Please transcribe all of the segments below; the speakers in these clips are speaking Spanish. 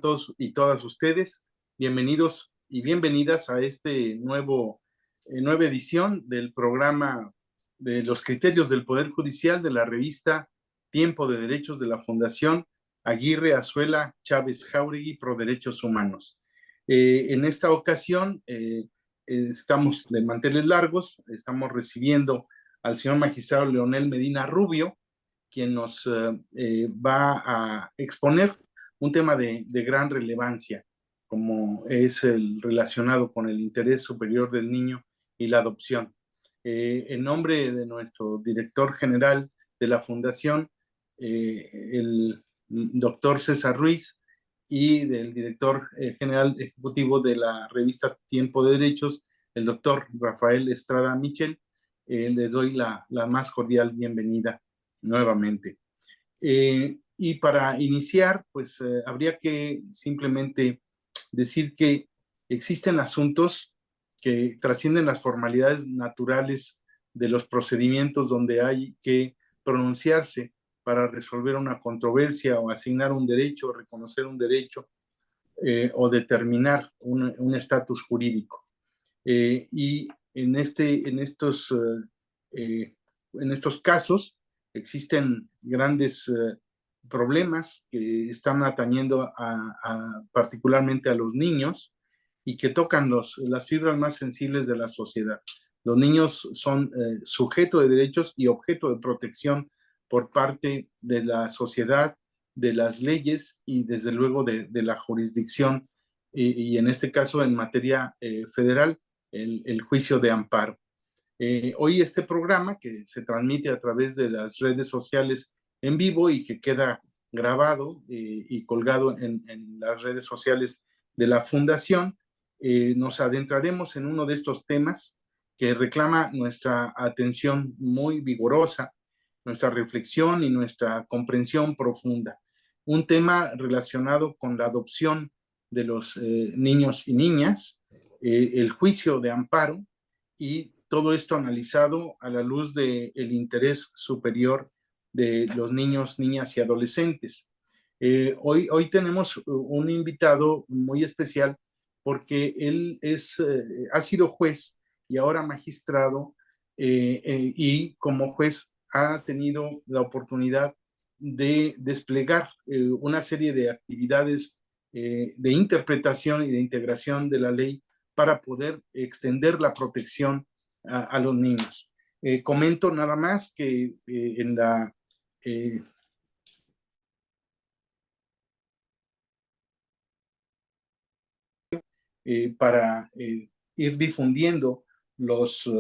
todos y todas ustedes. Bienvenidos y bienvenidas a este nueva edición del programa de los criterios del Poder Judicial de la revista Tiempo de Derechos de la Fundación Aguirre Azuela Chávez Jauregui Pro Derechos Humanos. En esta ocasión estamos de manteles largos, estamos recibiendo al señor magistrado Leonel Medina Rubio, quien nos va a exponer un tema de gran relevancia, como es el relacionado con el interés superior del niño y la adopción. En nombre de nuestro director general de la Fundación, el doctor César Ruiz, y del director general ejecutivo de la revista Tiempo de Derechos, el doctor Rafael Estrada Michel, les doy la más cordial bienvenida nuevamente. Y para iniciar, pues habría que simplemente decir que existen asuntos que trascienden las formalidades naturales de los procedimientos donde hay que pronunciarse para resolver una controversia o asignar un derecho, o reconocer un derecho o determinar un estatus jurídico. Y en estos casos existen grandes problemas que están atañendo particularmente a los niños y que tocan las fibras más sensibles de la sociedad. Los niños son sujeto de derechos y objeto de protección por parte de la sociedad, de las leyes y desde luego de la jurisdicción y en este caso en materia federal, el juicio de amparo. Hoy este programa, que se transmite a través de las redes sociales en vivo y que queda grabado y colgado en las redes sociales de la Fundación, nos adentraremos en uno de estos temas que reclama nuestra atención muy vigorosa, nuestra reflexión y nuestra comprensión profunda. Un tema relacionado con la adopción de los niños y niñas, el juicio de amparo, y todo esto analizado a la luz del interés superior de los niños, niñas y adolescentes. Hoy tenemos un invitado muy especial porque él ha sido juez y ahora magistrado, y como juez ha tenido la oportunidad de desplegar una serie de actividades de interpretación y de integración de la ley para poder extender la protección a los niños. Comento nada más que para ir difundiendo los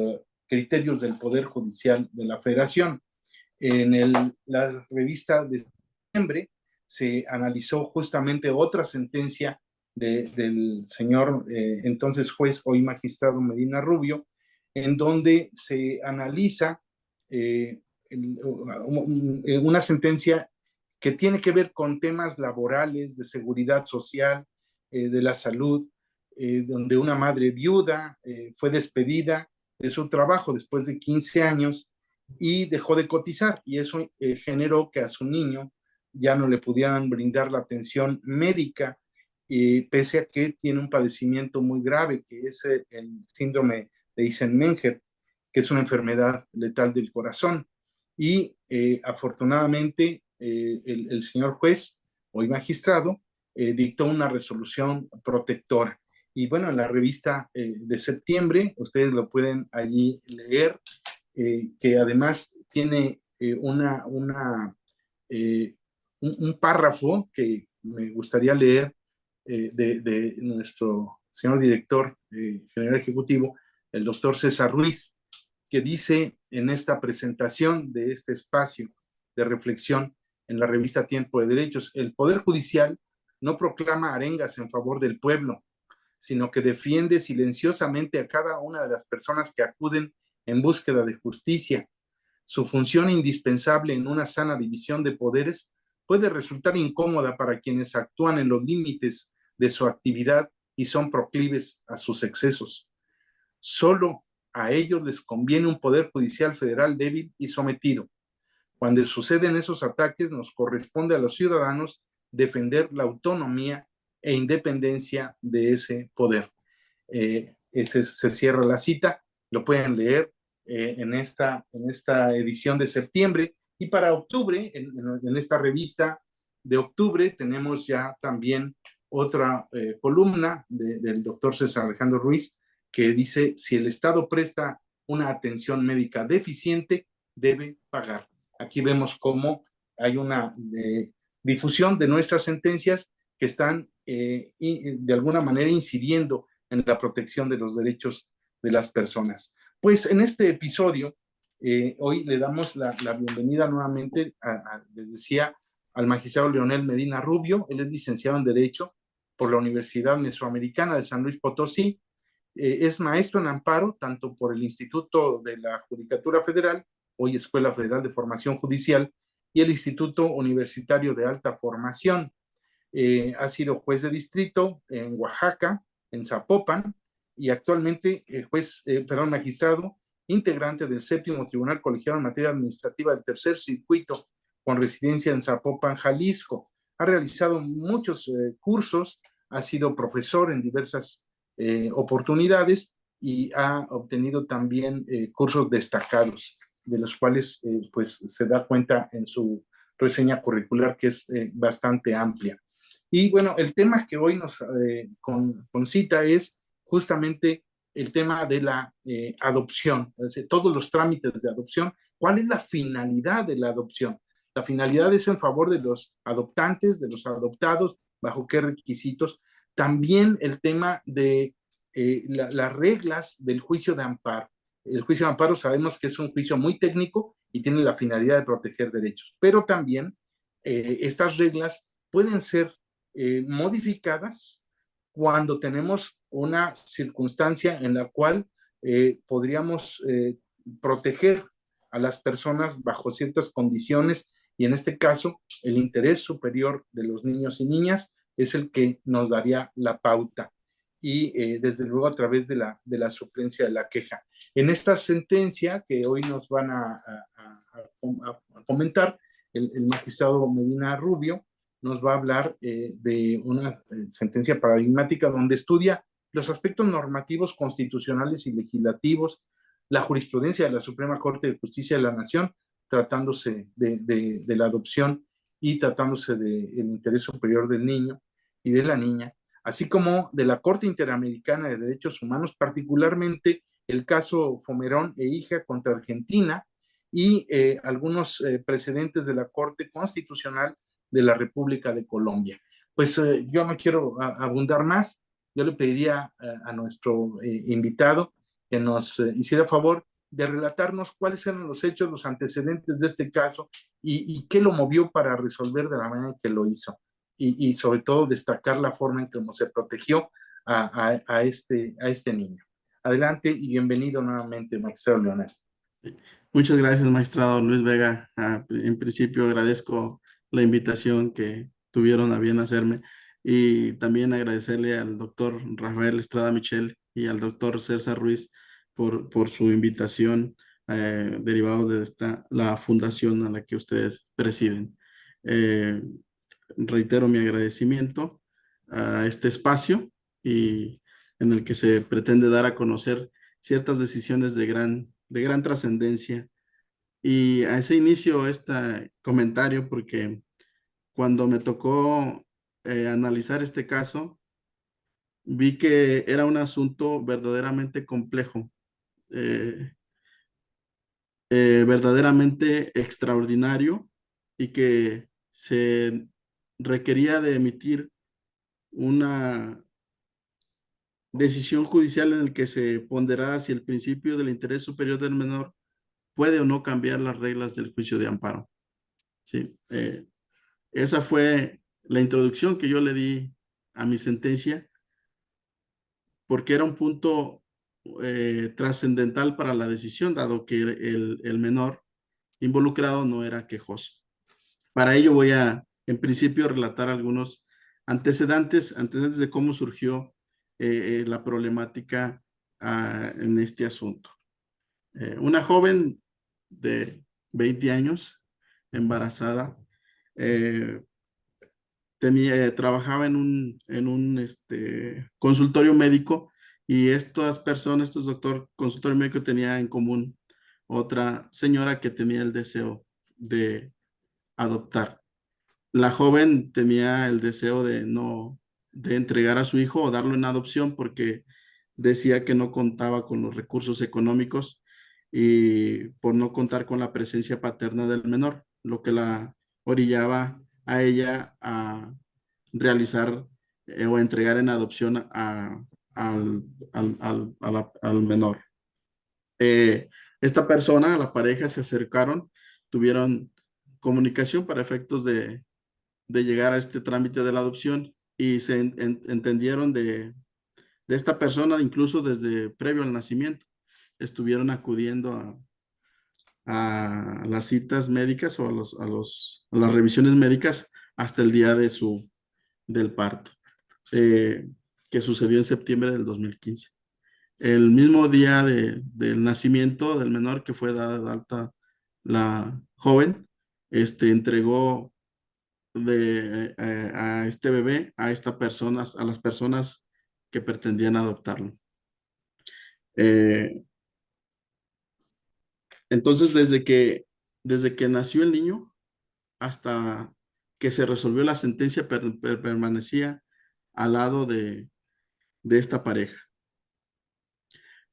criterios del Poder Judicial de la Federación. En la revista de septiembre se analizó justamente otra sentencia del señor entonces juez, hoy magistrado Medina Rubio, en donde se analiza una sentencia que tiene que ver con temas laborales, de seguridad social, de la salud, donde una madre viuda fue despedida de su trabajo después de 15 años y dejó de cotizar, y eso generó que a su niño ya no le pudieran brindar la atención médica, pese a que tiene un padecimiento muy grave, que es el síndrome de Eisenmenger, que es una enfermedad letal del corazón. Y afortunadamente el señor juez, hoy magistrado, dictó una resolución protectora. Y bueno, en la revista de septiembre, ustedes lo pueden allí leer, que además tiene un párrafo que me gustaría leer de nuestro señor director general ejecutivo, el doctor César Ruiz, que dice en esta presentación de este espacio de reflexión en la revista Tiempo de Derechos: el Poder Judicial no proclama arengas en favor del pueblo, sino que defiende silenciosamente a cada una de las personas que acuden en búsqueda de justicia. Su función indispensable en una sana división de poderes puede resultar incómoda para quienes actúan en los límites de su actividad y son proclives a sus excesos. Solo a ellos les conviene un poder judicial federal débil y sometido. Cuando suceden esos ataques, nos corresponde a los ciudadanos defender la autonomía e independencia de ese poder. Se cierra la cita, lo pueden leer en esta edición de septiembre. Y para octubre, en esta revista de octubre, tenemos ya también otra columna del doctor César Alejandro Ruiz, que dice: si el Estado presta una atención médica deficiente, debe pagar. Aquí vemos cómo hay una difusión de nuestras sentencias que están de alguna manera incidiendo en la protección de los derechos de las personas. Pues en este episodio, hoy le damos la bienvenida nuevamente, les decía, al magistrado Leonel Medina Rubio. Él es licenciado en Derecho por la Universidad Mesoamericana de San Luis Potosí. Es maestro en amparo tanto por el Instituto de la Judicatura Federal, hoy Escuela Federal de Formación Judicial, y el Instituto Universitario de Alta Formación. Ha sido juez de distrito en Oaxaca, en Zapopan, y actualmente magistrado integrante del séptimo Tribunal Colegiado en Materia Administrativa del Tercer Circuito, con residencia en Zapopan, Jalisco. Ha realizado muchos cursos, ha sido profesor en diversas oportunidades y ha obtenido también cursos destacados, de los cuales pues se da cuenta en su reseña curricular, que es bastante amplia. Y bueno, el tema que hoy nos concita es justamente el tema de la adopción, es decir, todos los trámites de adopción. ¿Cuál es la finalidad de la adopción? La finalidad es en favor de los adoptantes, de los adoptados, bajo qué requisitos. También el tema de las reglas del juicio de amparo. El juicio de amparo sabemos que es un juicio muy técnico y tiene la finalidad de proteger derechos, pero también estas reglas pueden ser modificadas cuando tenemos una circunstancia en la cual podríamos proteger a las personas bajo ciertas condiciones, y en este caso el interés superior de los niños y niñas es el que nos daría la pauta, y desde luego a través de la suplencia de la queja. En esta sentencia que hoy nos van a comentar, el magistrado Medina Rubio nos va a hablar de una sentencia paradigmática donde estudia los aspectos normativos, constitucionales y legislativos, la jurisprudencia de la Suprema Corte de Justicia de la Nación, tratándose de la adopción y tratándose del interés superior del niño y de la niña, así como de la Corte Interamericana de Derechos Humanos, particularmente el caso Fomerón e Hija contra Argentina, y algunos precedentes de la Corte Constitucional de la República de Colombia. Pues yo no quiero abundar más. Yo le pediría a nuestro invitado que nos hiciera favor de relatarnos cuáles eran los hechos, los antecedentes de este caso, y qué lo movió para resolver de la manera en que lo hizo. Y sobre todo destacar la forma en que se protegió a este niño. Adelante y bienvenido nuevamente, magistrado Leonel. Muchas gracias, magistrado Luis Vega. En principio agradezco la invitación que tuvieron a bien hacerme, y también agradecerle al doctor Rafael Estrada Michel y al doctor César Ruiz por su invitación, derivado de la fundación a la que ustedes presiden. Reitero mi agradecimiento a este espacio, y en el que se pretende dar a conocer ciertas decisiones de gran trascendencia. Y a ese inicio este comentario porque cuando me tocó analizar este caso, vi que era un asunto verdaderamente complejo, eh, verdaderamente extraordinario, y que se requería de emitir una decisión judicial en el que se ponderara si el principio del interés superior del menor puede o no cambiar las reglas del juicio de amparo. Sí, esa fue la introducción que yo le di a mi sentencia, porque era un punto trascendental para la decisión, dado que el menor involucrado no era quejoso. Para ello voy a, en principio, relatar algunos antecedentes de cómo surgió la problemática en este asunto. Una joven de 20 años, embarazada, trabajaba en un consultorio médico y estas personas, estos doctor consultorio médico tenía en común otra señora que tenía el deseo de adoptar. La joven tenía el deseo de no, de entregar a su hijo o darlo en adopción porque decía que no contaba con los recursos económicos y por no contar con la presencia paterna del menor, lo que la orillaba a ella a realizar o entregar en adopción al menor. Esta persona, la pareja, se acercaron, tuvieron comunicación para efectos de llegar a este trámite de la adopción y se entendieron de esta persona incluso desde previo al nacimiento. Estuvieron acudiendo a las citas médicas o a las revisiones médicas hasta el día del parto, eh, que sucedió en septiembre del 2015. El mismo día del nacimiento del menor que fue dada de alta la joven, entregó a este bebé a estas personas, a las personas que pretendían adoptarlo. Eh, entonces, desde que nació el niño hasta que se resolvió la sentencia, permanecía al lado de esta pareja.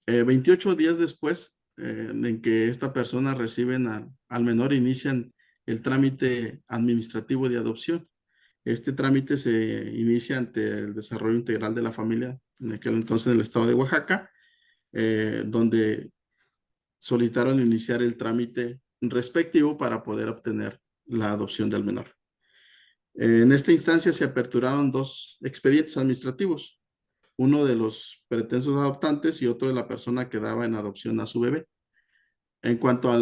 28 días después en que esta persona reciben al menor, inician el trámite administrativo de adopción. Este trámite se inicia ante el Desarrollo Integral de la Familia, en aquel entonces en el estado de Oaxaca, donde solicitaron iniciar el trámite respectivo para poder obtener la adopción del menor. En esta instancia se aperturaron dos expedientes administrativos, uno de los pretensos adoptantes y otro de la persona que daba en adopción a su bebé. En cuanto a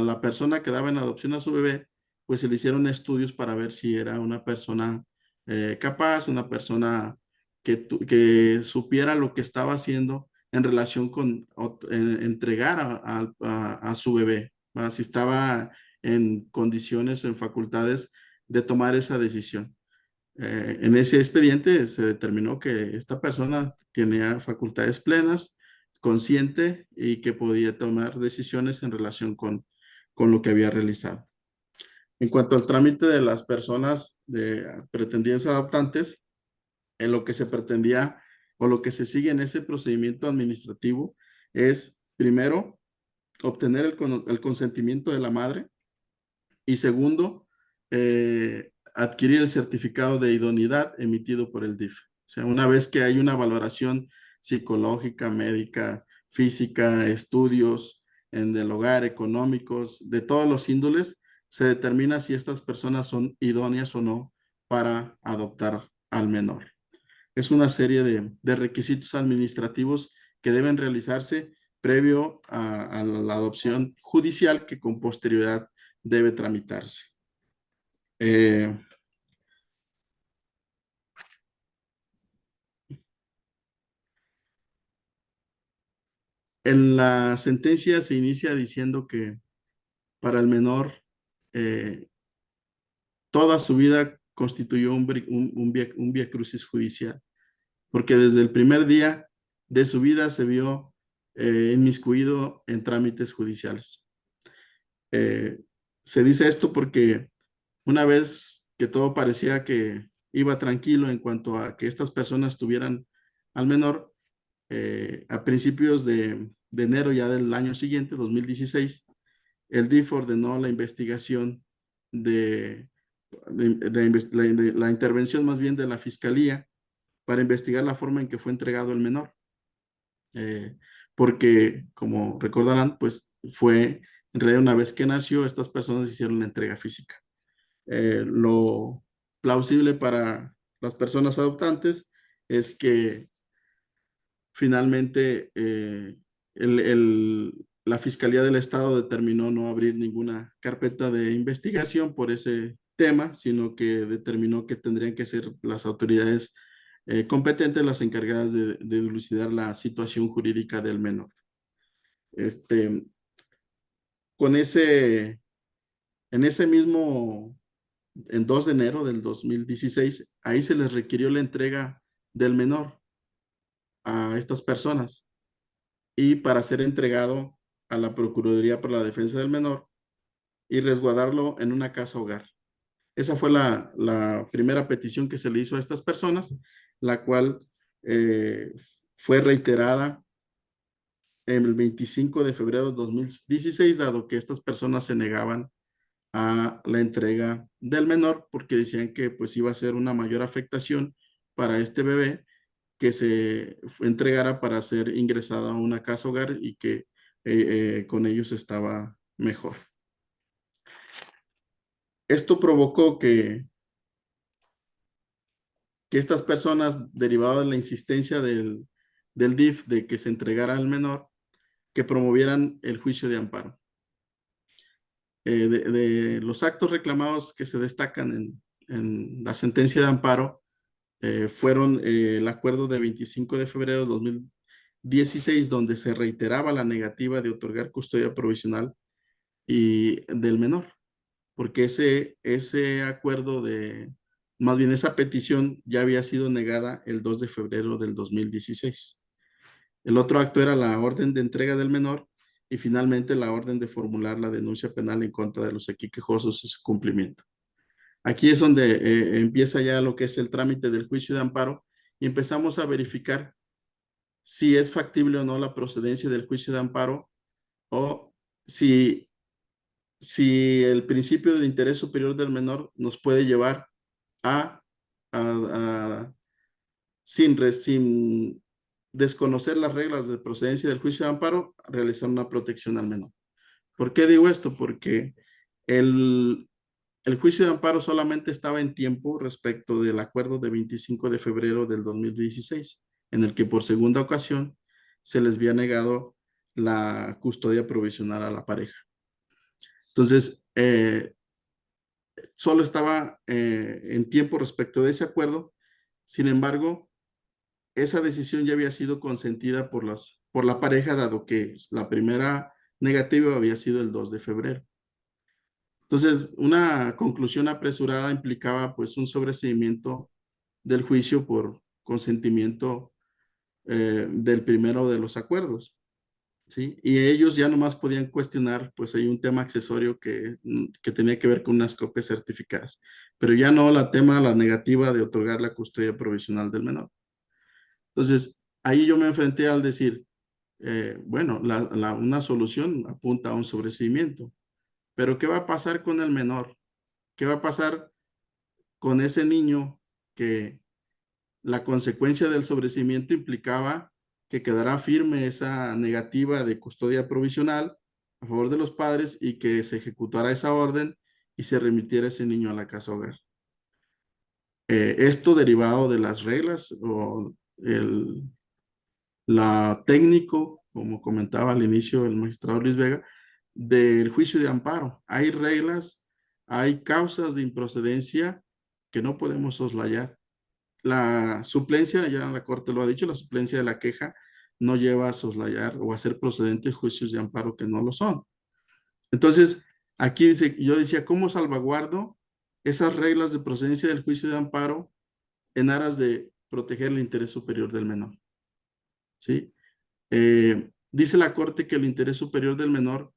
la persona que daba en adopción a su bebé, pues se le hicieron estudios para ver si era una persona capaz, una persona que supiera lo que estaba haciendo en relación con entregar a su bebé, ¿va? Si estaba en condiciones o en facultades de tomar esa decisión. En ese expediente se determinó que esta persona tenía facultades plenas, consciente y que podía tomar decisiones en relación con lo que había realizado. En cuanto al trámite de las personas de pretendientes adoptantes, en lo que se pretendía o lo que se sigue en ese procedimiento administrativo es, primero, obtener el consentimiento de la madre y segundo, adquirir el certificado de idoneidad emitido por el DIF. O sea, una vez que hay una valoración psicológica, médica, física, estudios en el hogar, económicos, de todos los índoles, se determina si estas personas son idóneas o no para adoptar al menor. Es una serie de requisitos administrativos que deben realizarse previo a la adopción judicial que con posterioridad debe tramitarse. Eh, en la sentencia se inicia diciendo que para el menor toda su vida constituyó un vía crucis judicial, porque desde el primer día de su vida se vio inmiscuido en trámites judiciales. Se dice esto porque una vez que todo parecía que iba tranquilo en cuanto a que estas personas tuvieran al menor, a principios de enero ya del año siguiente, 2016, el DIF ordenó la investigación la intervención más bien de la fiscalía para investigar la forma en que fue entregado el menor. Porque, como recordarán, pues fue en realidad una vez que nació, estas personas hicieron la entrega física. Lo plausible para las personas adoptantes es que finalmente la Fiscalía del Estado determinó no abrir ninguna carpeta de investigación por ese tema, sino que determinó que tendrían que ser las autoridades competentes las encargadas de dilucidar la situación jurídica del menor. Con en ese mismo en 2 de enero del 2016, ahí se les requirió la entrega del menor a estas personas y para ser entregado a la Procuraduría para la Defensa del Menor y resguardarlo en una casa hogar. Esa fue la primera petición que se le hizo a estas personas, la cual eh, fue reiterada en el 25 de febrero de 2016, dado que estas personas se negaban a la entrega del menor porque decían que pues iba a ser una mayor afectación para este bebé que se entregara para ser ingresado a una casa hogar y que con ellos estaba mejor. Esto provocó que estas personas, derivado de la insistencia del DIF de que se entregara al menor, que promovieran el juicio de amparo. De los actos reclamados que se destacan en la sentencia de amparo, fueron el acuerdo de 25 de febrero de 2016, donde se reiteraba la negativa de otorgar custodia provisional y del menor, porque ese acuerdo más bien esa petición ya había sido negada el 2 de febrero del 2016. El otro acto era la orden de entrega del menor y finalmente la orden de formular la denuncia penal en contra de los aquí quejosos y su cumplimiento. Aquí es donde empieza ya lo que es el trámite del juicio de amparo y empezamos a verificar si es factible o no la procedencia del juicio de amparo o si, si el principio del interés superior del menor nos puede llevar a, a sin desconocer las reglas de procedencia del juicio de amparo, realizar una protección al menor. ¿Por qué digo esto? Porque el, el juicio de amparo solamente estaba en tiempo respecto del acuerdo de 25 de febrero del 2016, en el que por segunda ocasión se les había negado la custodia provisional a la pareja. Entonces, solo estaba en tiempo respecto de ese acuerdo. Sin embargo, esa decisión ya había sido consentida por la pareja, dado que la primera negativa había sido el 2 de febrero. Entonces, una conclusión apresurada implicaba pues un sobreseimiento del juicio por consentimiento del primero de los acuerdos, ¿sí? Y ellos ya nomás podían cuestionar, pues hay un tema accesorio que tenía que ver con unas copias certificadas, pero ya no la negativa de otorgar la custodia provisional del menor. Entonces, ahí yo me enfrenté al decir, bueno, una solución apunta a un sobreseimiento, pero ¿qué va a pasar con el menor? ¿Qué va a pasar con ese niño que la consecuencia del sobreseimiento implicaba que quedará firme esa negativa de custodia provisional a favor de los padres y que se ejecutara esa orden y se remitiera ese niño a la casa hogar? Esto derivado de las reglas o la técnico, como comentaba al inicio el magistrado Luis Vega, del juicio de amparo. Hay reglas, hay causas de improcedencia que no podemos soslayar. La suplencia, ya la Corte lo ha dicho, la suplencia de la queja no lleva a soslayar o a hacer procedentes juicios de amparo que no lo son. Entonces, aquí dice, yo decía, ¿cómo salvaguardo esas reglas de procedencia del juicio de amparo en aras de proteger el interés superior del menor? ¿Sí? Dice la Corte que el interés superior del menor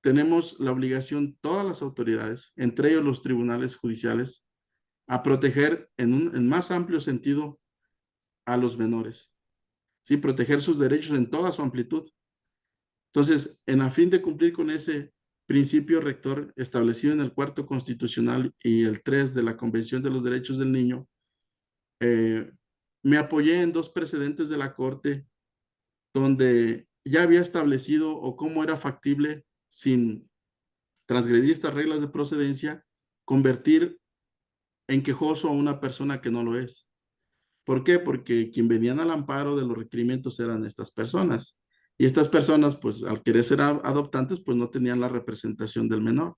tenemos la obligación, todas las autoridades, entre ellos los tribunales judiciales, a proteger en más amplio sentido a los menores, ¿sí? Proteger sus derechos en toda su amplitud. Entonces, en a fin de cumplir con ese principio rector establecido en el cuarto constitucional y el 3 de la Convención de los Derechos del Niño, me apoyé en dos precedentes de la Corte donde ya había establecido o cómo era factible, sin transgredir estas reglas de procedencia, convertir en quejoso a una persona que no lo es. ¿Por qué? Porque quien venían al amparo de los requerimientos eran estas personas. Y estas personas, pues al querer ser adoptantes, pues no tenían la representación del menor,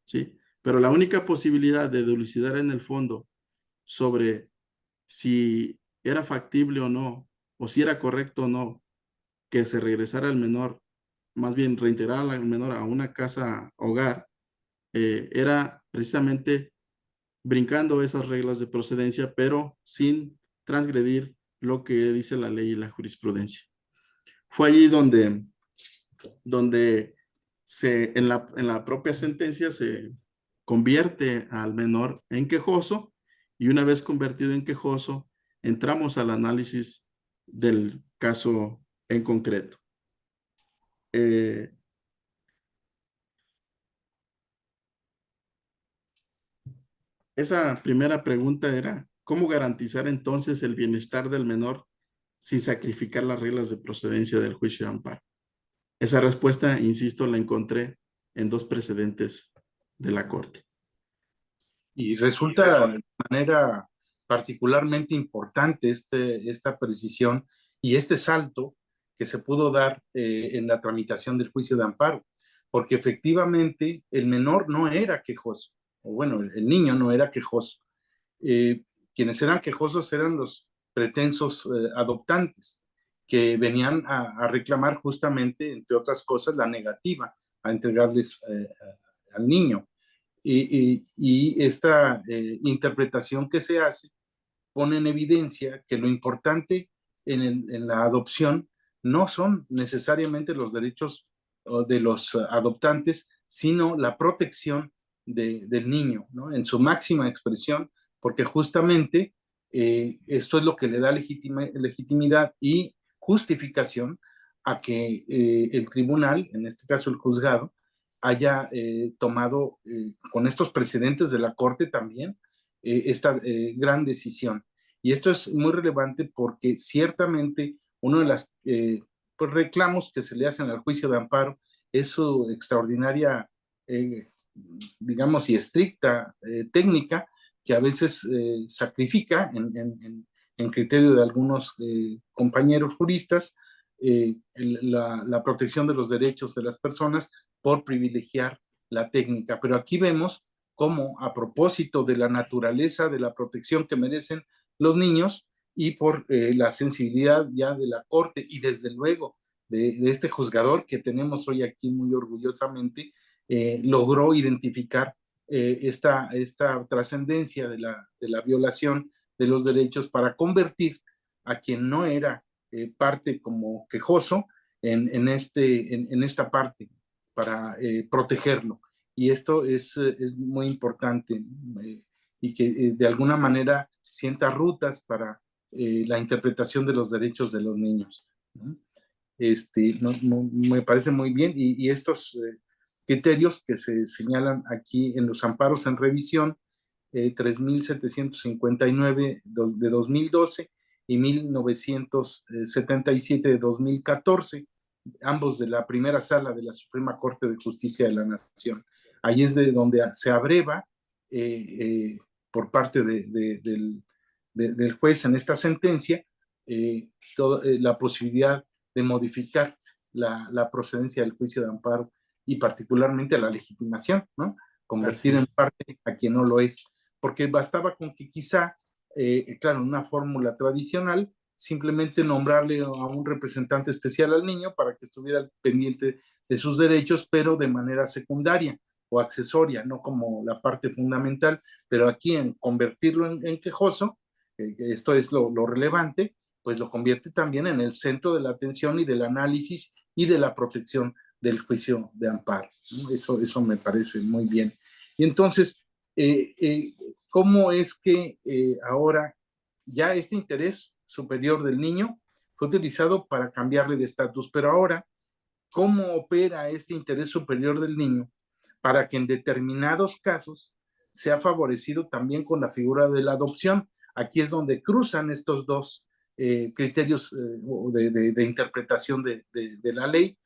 ¿sí? Pero la única posibilidad de dilucidar en el fondo sobre si era factible o no, o si era correcto o no, que se regresara el menor, más bien reintegrar al menor a una casa hogar, era precisamente brincando esas reglas de procedencia, pero sin transgredir lo que dice la ley y la jurisprudencia. Fue allí donde en la propia sentencia se convierte al menor en quejoso, y una vez convertido en quejoso, entramos al análisis del caso en concreto. Esa primera pregunta era, ¿cómo garantizar entonces el bienestar del menor sin sacrificar las reglas de procedencia del juicio de amparo? Esa respuesta, insisto, la encontré en dos precedentes de la Corte. Y resulta de manera particularmente importante esta precisión y este salto que se pudo dar en la tramitación del juicio de amparo, porque efectivamente el menor no era quejoso, o bueno, el niño no era quejoso. Eh, Quienes eran quejosos eran los pretensos adoptantes, que venían a reclamar justamente, entre otras cosas, la negativa a entregarles al niño. Y esta interpretación que se hace pone en evidencia que lo importante en la adopción no son necesariamente los derechos de los adoptantes, sino la protección del niño, ¿no? En su máxima expresión, porque justamente esto es lo que le da legitimidad y justificación a que el tribunal, en este caso el juzgado, haya tomado con estos precedentes de la Corte también esta gran decisión. Y esto es muy relevante porque ciertamente uno de los pues, reclamos que se le hacen al juicio de amparo es su extraordinaria, eh, digamos, y estricta técnica que a veces sacrifica en criterio de algunos compañeros juristas la protección de los derechos de las personas por privilegiar la técnica. Pero aquí vemos cómo, a propósito de la naturaleza de la protección que merecen los niños y por la sensibilidad ya de la Corte y desde luego de este juzgador que tenemos hoy aquí muy orgullosamente, logró identificar esta trascendencia de la violación de los derechos para convertir a quien no era parte como quejoso en esta parte para protegerlo. Y esto es muy importante y que de alguna manera sienta rutas para la interpretación de los derechos de los niños, ¿no? Me parece muy bien y estos criterios que se señalan aquí en los amparos en revisión 3.759 de 2012 y 1977 de 2014, ambos de la primera sala de la Suprema Corte de Justicia de la Nación. Ahí es de donde se abreva por parte del juez en esta sentencia la posibilidad de modificar la procedencia del juicio de amparo y particularmente la legitimación, ¿no? Convertir en parte a quien no lo es, porque bastaba con que quizá, claro, en una fórmula tradicional, simplemente nombrarle a un representante especial al niño para que estuviera pendiente de sus derechos, pero de manera secundaria o accesoria, no como la parte fundamental, pero aquí en convertirlo en quejoso, esto es lo relevante, pues lo convierte también en el centro de la atención y del análisis y de la protección del juicio de amparo, ¿no? Eso me parece muy bien. Y entonces, ¿cómo es que ahora ya este interés superior del niño fue utilizado para cambiarle de estatus? Pero ahora, ¿cómo opera este interés superior del niño para que en determinados casos sea favorecido también con la figura de la adopción? Aquí es donde cruzan estos dos criterios de interpretación de la ley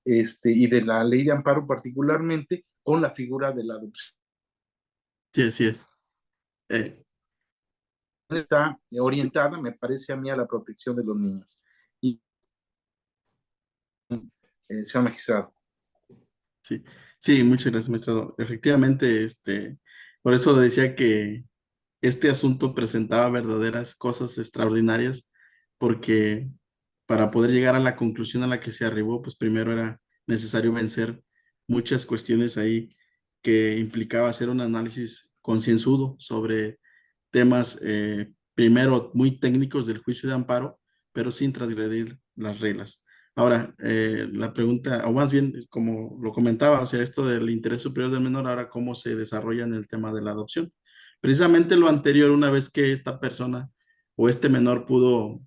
y de la ley de amparo particularmente con la figura de la adopción. Sí, así es. Está orientada, me parece a mí, a la protección de los niños. Y, señor magistrado. Sí, sí, muchas gracias, magistrado. Efectivamente, por eso decía que este asunto presentaba verdaderas cosas extraordinarias, porque para poder llegar a la conclusión a la que se arribó, pues primero era necesario vencer muchas cuestiones ahí que implicaba hacer un análisis concienzudo sobre temas, primero muy técnicos del juicio de amparo, pero sin transgredir las reglas. Ahora, la pregunta, o más bien, como lo comentaba, o sea, esto del interés superior del menor, ahora cómo se desarrolla en el tema de la adopción. Precisamente lo anterior, una vez que esta persona o este menor pudo,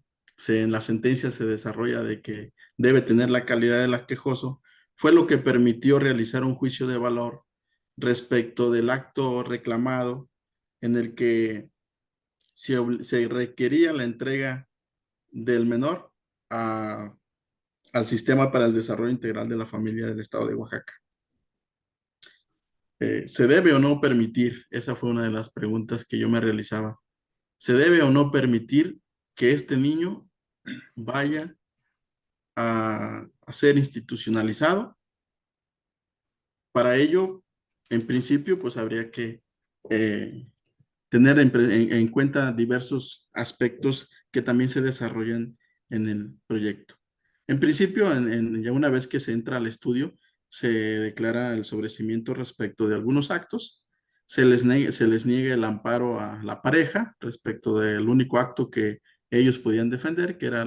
en la sentencia se desarrolla de que debe tener la calidad del aquejoso, fue lo que permitió realizar un juicio de valor respecto del acto reclamado en el que se requería la entrega del menor a, al Sistema para el Desarrollo Integral de la Familia del Estado de Oaxaca. ¿Se debe o no permitir? Esa fue una de las preguntas que yo me realizaba. ¿Se debe o no permitir que este niño vaya a ser institucionalizado? Para ello, en principio, pues habría que eh, tener en cuenta diversos aspectos que también se desarrollan en el proyecto. En principio, ya una vez que se entra al estudio, se declara el sobreseimiento respecto de algunos actos, se les niega el amparo a la pareja respecto del único acto que ellos podían defender, que era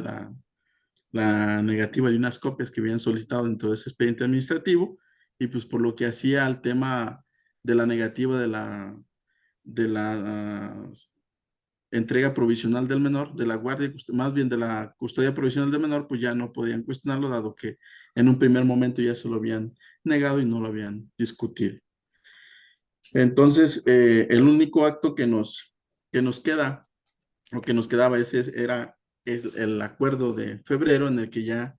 la negativa de unas copias que habían solicitado dentro de ese expediente administrativo, y pues por lo que hacía al tema de la negativa de la entrega provisional del menor, de la guardia, más bien de la custodia provisional del menor, pues ya no podían cuestionarlo, dado que en un primer momento ya se lo habían negado y no lo habían discutido. Entonces, el único acto que nos queda, o que nos quedaba, es el acuerdo de febrero, en el que ya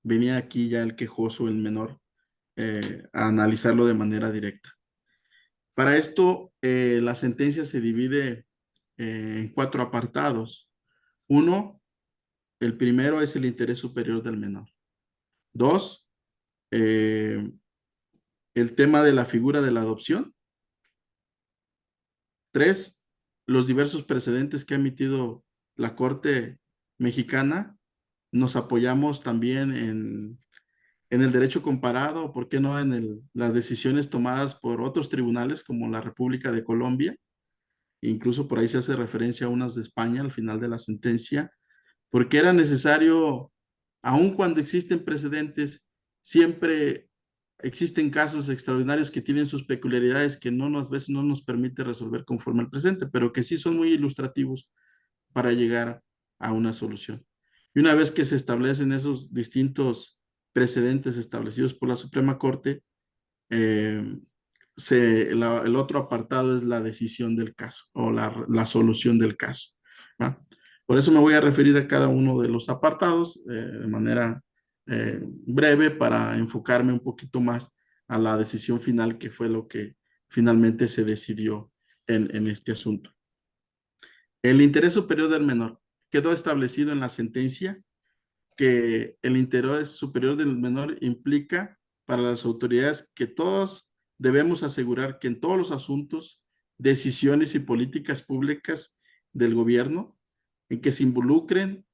venía aquí ya el quejoso, el menor, a analizarlo de manera directa. Para esto, la sentencia se divide en 4 apartados. Uno, el primero es el interés superior del menor. Dos, eh, el tema de la figura de la adopción. Tres, los diversos precedentes que ha emitido la Corte Mexicana. Nos apoyamos también en el derecho comparado, ¿por qué no las decisiones tomadas por otros tribunales como la República de Colombia? Incluso por ahí se hace referencia a unas de España al final de la sentencia, porque era necesario, aun cuando existen precedentes, siempre existen casos extraordinarios que tienen sus peculiaridades que a veces no nos permite resolver conforme al presente, pero que sí son muy ilustrativos para llegar a una solución. Y una vez que se establecen esos distintos precedentes establecidos por la Suprema Corte, eh, el otro apartado es la decisión del caso o la solución del caso. ¿Va? Por eso me voy a referir a cada uno de los apartados de manera breve, para enfocarme un poquito más a la decisión final, que fue lo que finalmente se decidió en este asunto. El interés superior del menor. Quedó establecido en la sentencia que el interés superior del menor implica para las autoridades que todos debemos asegurar que en todos los asuntos, decisiones y políticas públicas del gobierno, en que se involucren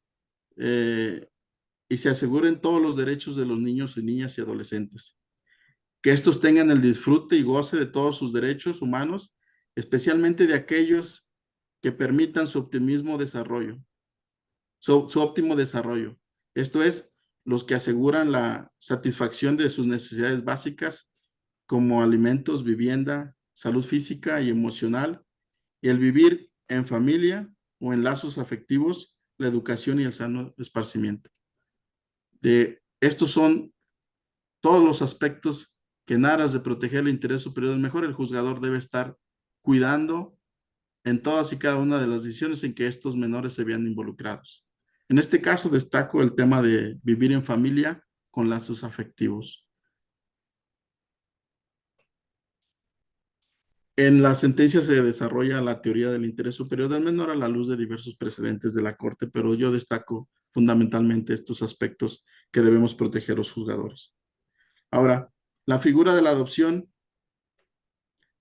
y se aseguren todos los derechos de los niños y niñas y adolescentes, que estos tengan el disfrute y goce de todos sus derechos humanos, especialmente de aquellos que permitan su optimismo desarrollo, su óptimo desarrollo. Esto es, los que aseguran la satisfacción de sus necesidades básicas como alimentos, vivienda, salud física y emocional, y el vivir en familia o en lazos afectivos, la educación y el sano esparcimiento. Estos son todos los aspectos que en aras de proteger el interés superior del mejor, el juzgador debe estar cuidando en todas y cada una de las decisiones en que estos menores se vean involucrados. En este caso destaco el tema de vivir en familia con lazos afectivos. En la sentencia se desarrolla la teoría del interés superior del menor a la luz de diversos precedentes de la Corte, pero yo destaco fundamentalmente estos aspectos que debemos proteger los juzgadores. Ahora, la figura de la adopción.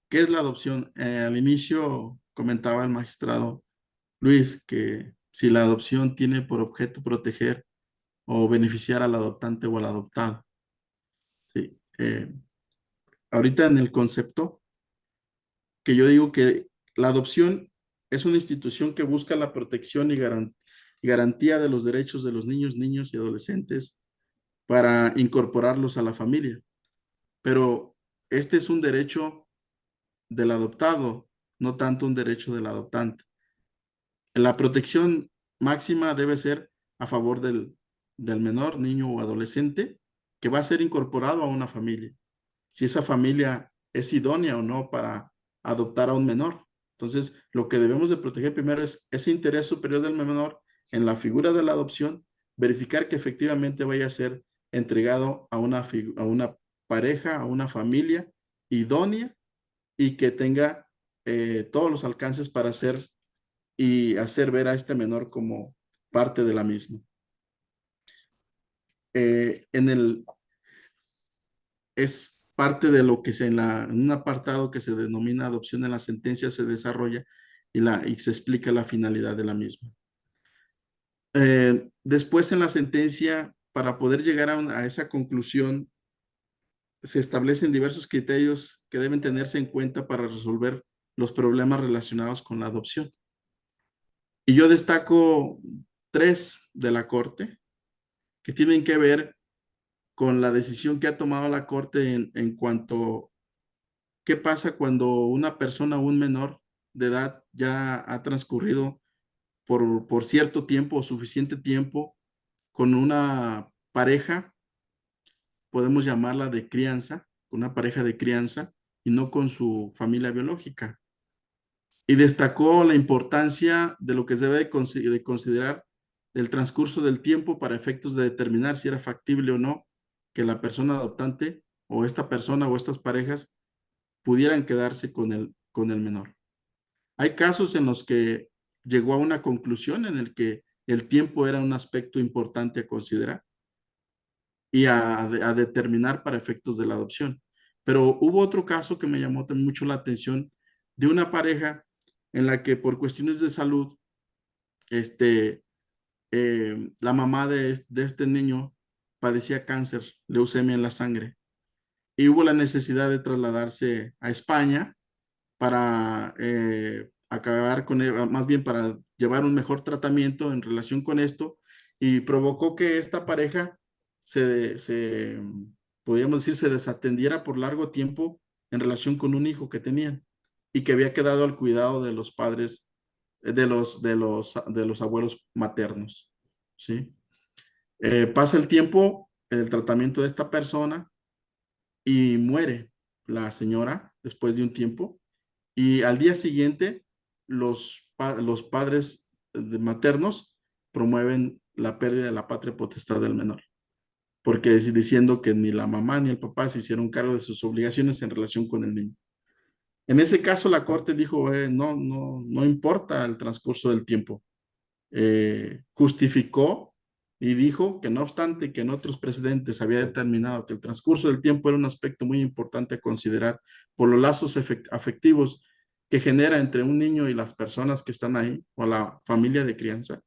¿Qué es la adopción? Al inicio comentaba el magistrado Luis que si la adopción tiene por objeto proteger o beneficiar al adoptante o al adoptado. Sí. ahorita en el concepto que yo digo que la adopción es una institución que busca la protección y garantía de los derechos de los niños, niños y adolescentes para incorporarlos a la familia. Pero este es un derecho del adoptado, no tanto un derecho del adoptante. La protección máxima debe ser a favor del menor, niño o adolescente que va a ser incorporado a una familia. Si esa familia es idónea o no para adoptar a un menor. Entonces, lo que debemos de proteger primero es ese interés superior del menor en la figura de la adopción, verificar que efectivamente vaya a ser entregado a una pareja, a una familia idónea y que tenga todos los alcances para hacer y hacer ver a este menor como parte de la misma. En el, es parte de lo que en un apartado que se denomina adopción en la sentencia se desarrolla y se explica la finalidad de la misma. Después en la sentencia, para poder llegar a esa conclusión, se establecen diversos criterios que deben tenerse en cuenta para resolver los problemas relacionados con la adopción. Y yo destaco tres de la Corte que tienen que ver con la decisión que ha tomado la Corte en cuanto qué pasa cuando una persona o un menor de edad ya ha transcurrido por cierto tiempo o suficiente tiempo con una pareja, podemos llamarla de crianza, una pareja de crianza y no con su familia biológica. Y destacó la importancia de lo que se debe de considerar el transcurso del tiempo para efectos de determinar si era factible o no que la persona adoptante o esta persona o estas parejas pudieran quedarse con el menor. Hay casos en los que llegó a una conclusión en el que el tiempo era un aspecto importante a considerar y a determinar para efectos de la adopción. Pero hubo otro caso que me llamó mucho la atención de una pareja en la que por cuestiones de salud, este, la mamá de este niño padecía cáncer, leucemia en la sangre, y hubo la necesidad de trasladarse a España para acabar con, más bien para llevar un mejor tratamiento en relación con esto, y provocó que esta pareja podríamos decir, se desatendiera por largo tiempo en relación con un hijo que tenían y que había quedado al cuidado de los padres, de los abuelos maternos, ¿sí? Pasa el tiempo, el tratamiento de esta persona y muere la señora después de un tiempo y al día siguiente los padres maternos promueven la pérdida de la patria potestad del menor, porque diciendo que ni la mamá ni el papá se hicieron cargo de sus obligaciones en relación con el niño. En ese caso la corte dijo, no importa el transcurso del tiempo. Justificó y dijo que no obstante que en otros precedentes había determinado que el transcurso del tiempo era un aspecto muy importante a considerar por los lazos afectivos que genera entre un niño y las personas que están ahí o la familia de crianza,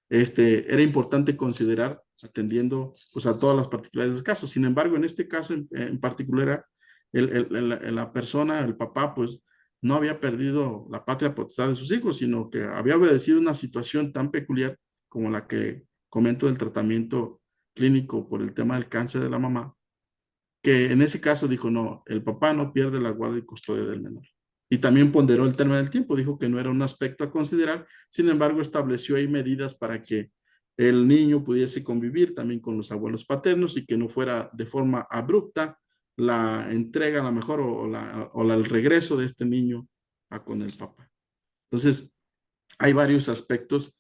era importante considerar atendiendo pues, a todas las particularidades del caso. Sin embargo, en este caso en particular, la persona, el papá, pues no había perdido la patria potestad de sus hijos, sino que había obedecido una situación tan peculiar como la que comento del tratamiento clínico por el tema del cáncer de la mamá, que en ese caso dijo, no, el papá no pierde la guardia y custodia del menor. Y también ponderó el término del tiempo, dijo que no era un aspecto a considerar, sin embargo estableció ahí medidas para que el niño pudiese convivir también con los abuelos paternos y que no fuera de forma abrupta la entrega a lo mejor el regreso de este niño con el papá. Entonces, hay varios aspectos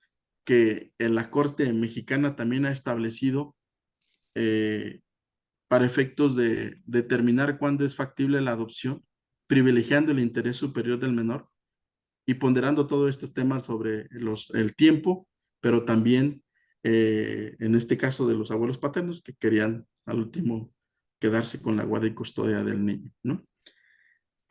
que en la Corte Mexicana también ha establecido para efectos de determinar cuándo es factible la adopción, privilegiando el interés superior del menor y ponderando todos estos temas sobre el tiempo, pero también en este caso de los abuelos paternos que querían al último quedarse con la guardia y custodia del niño, ¿no?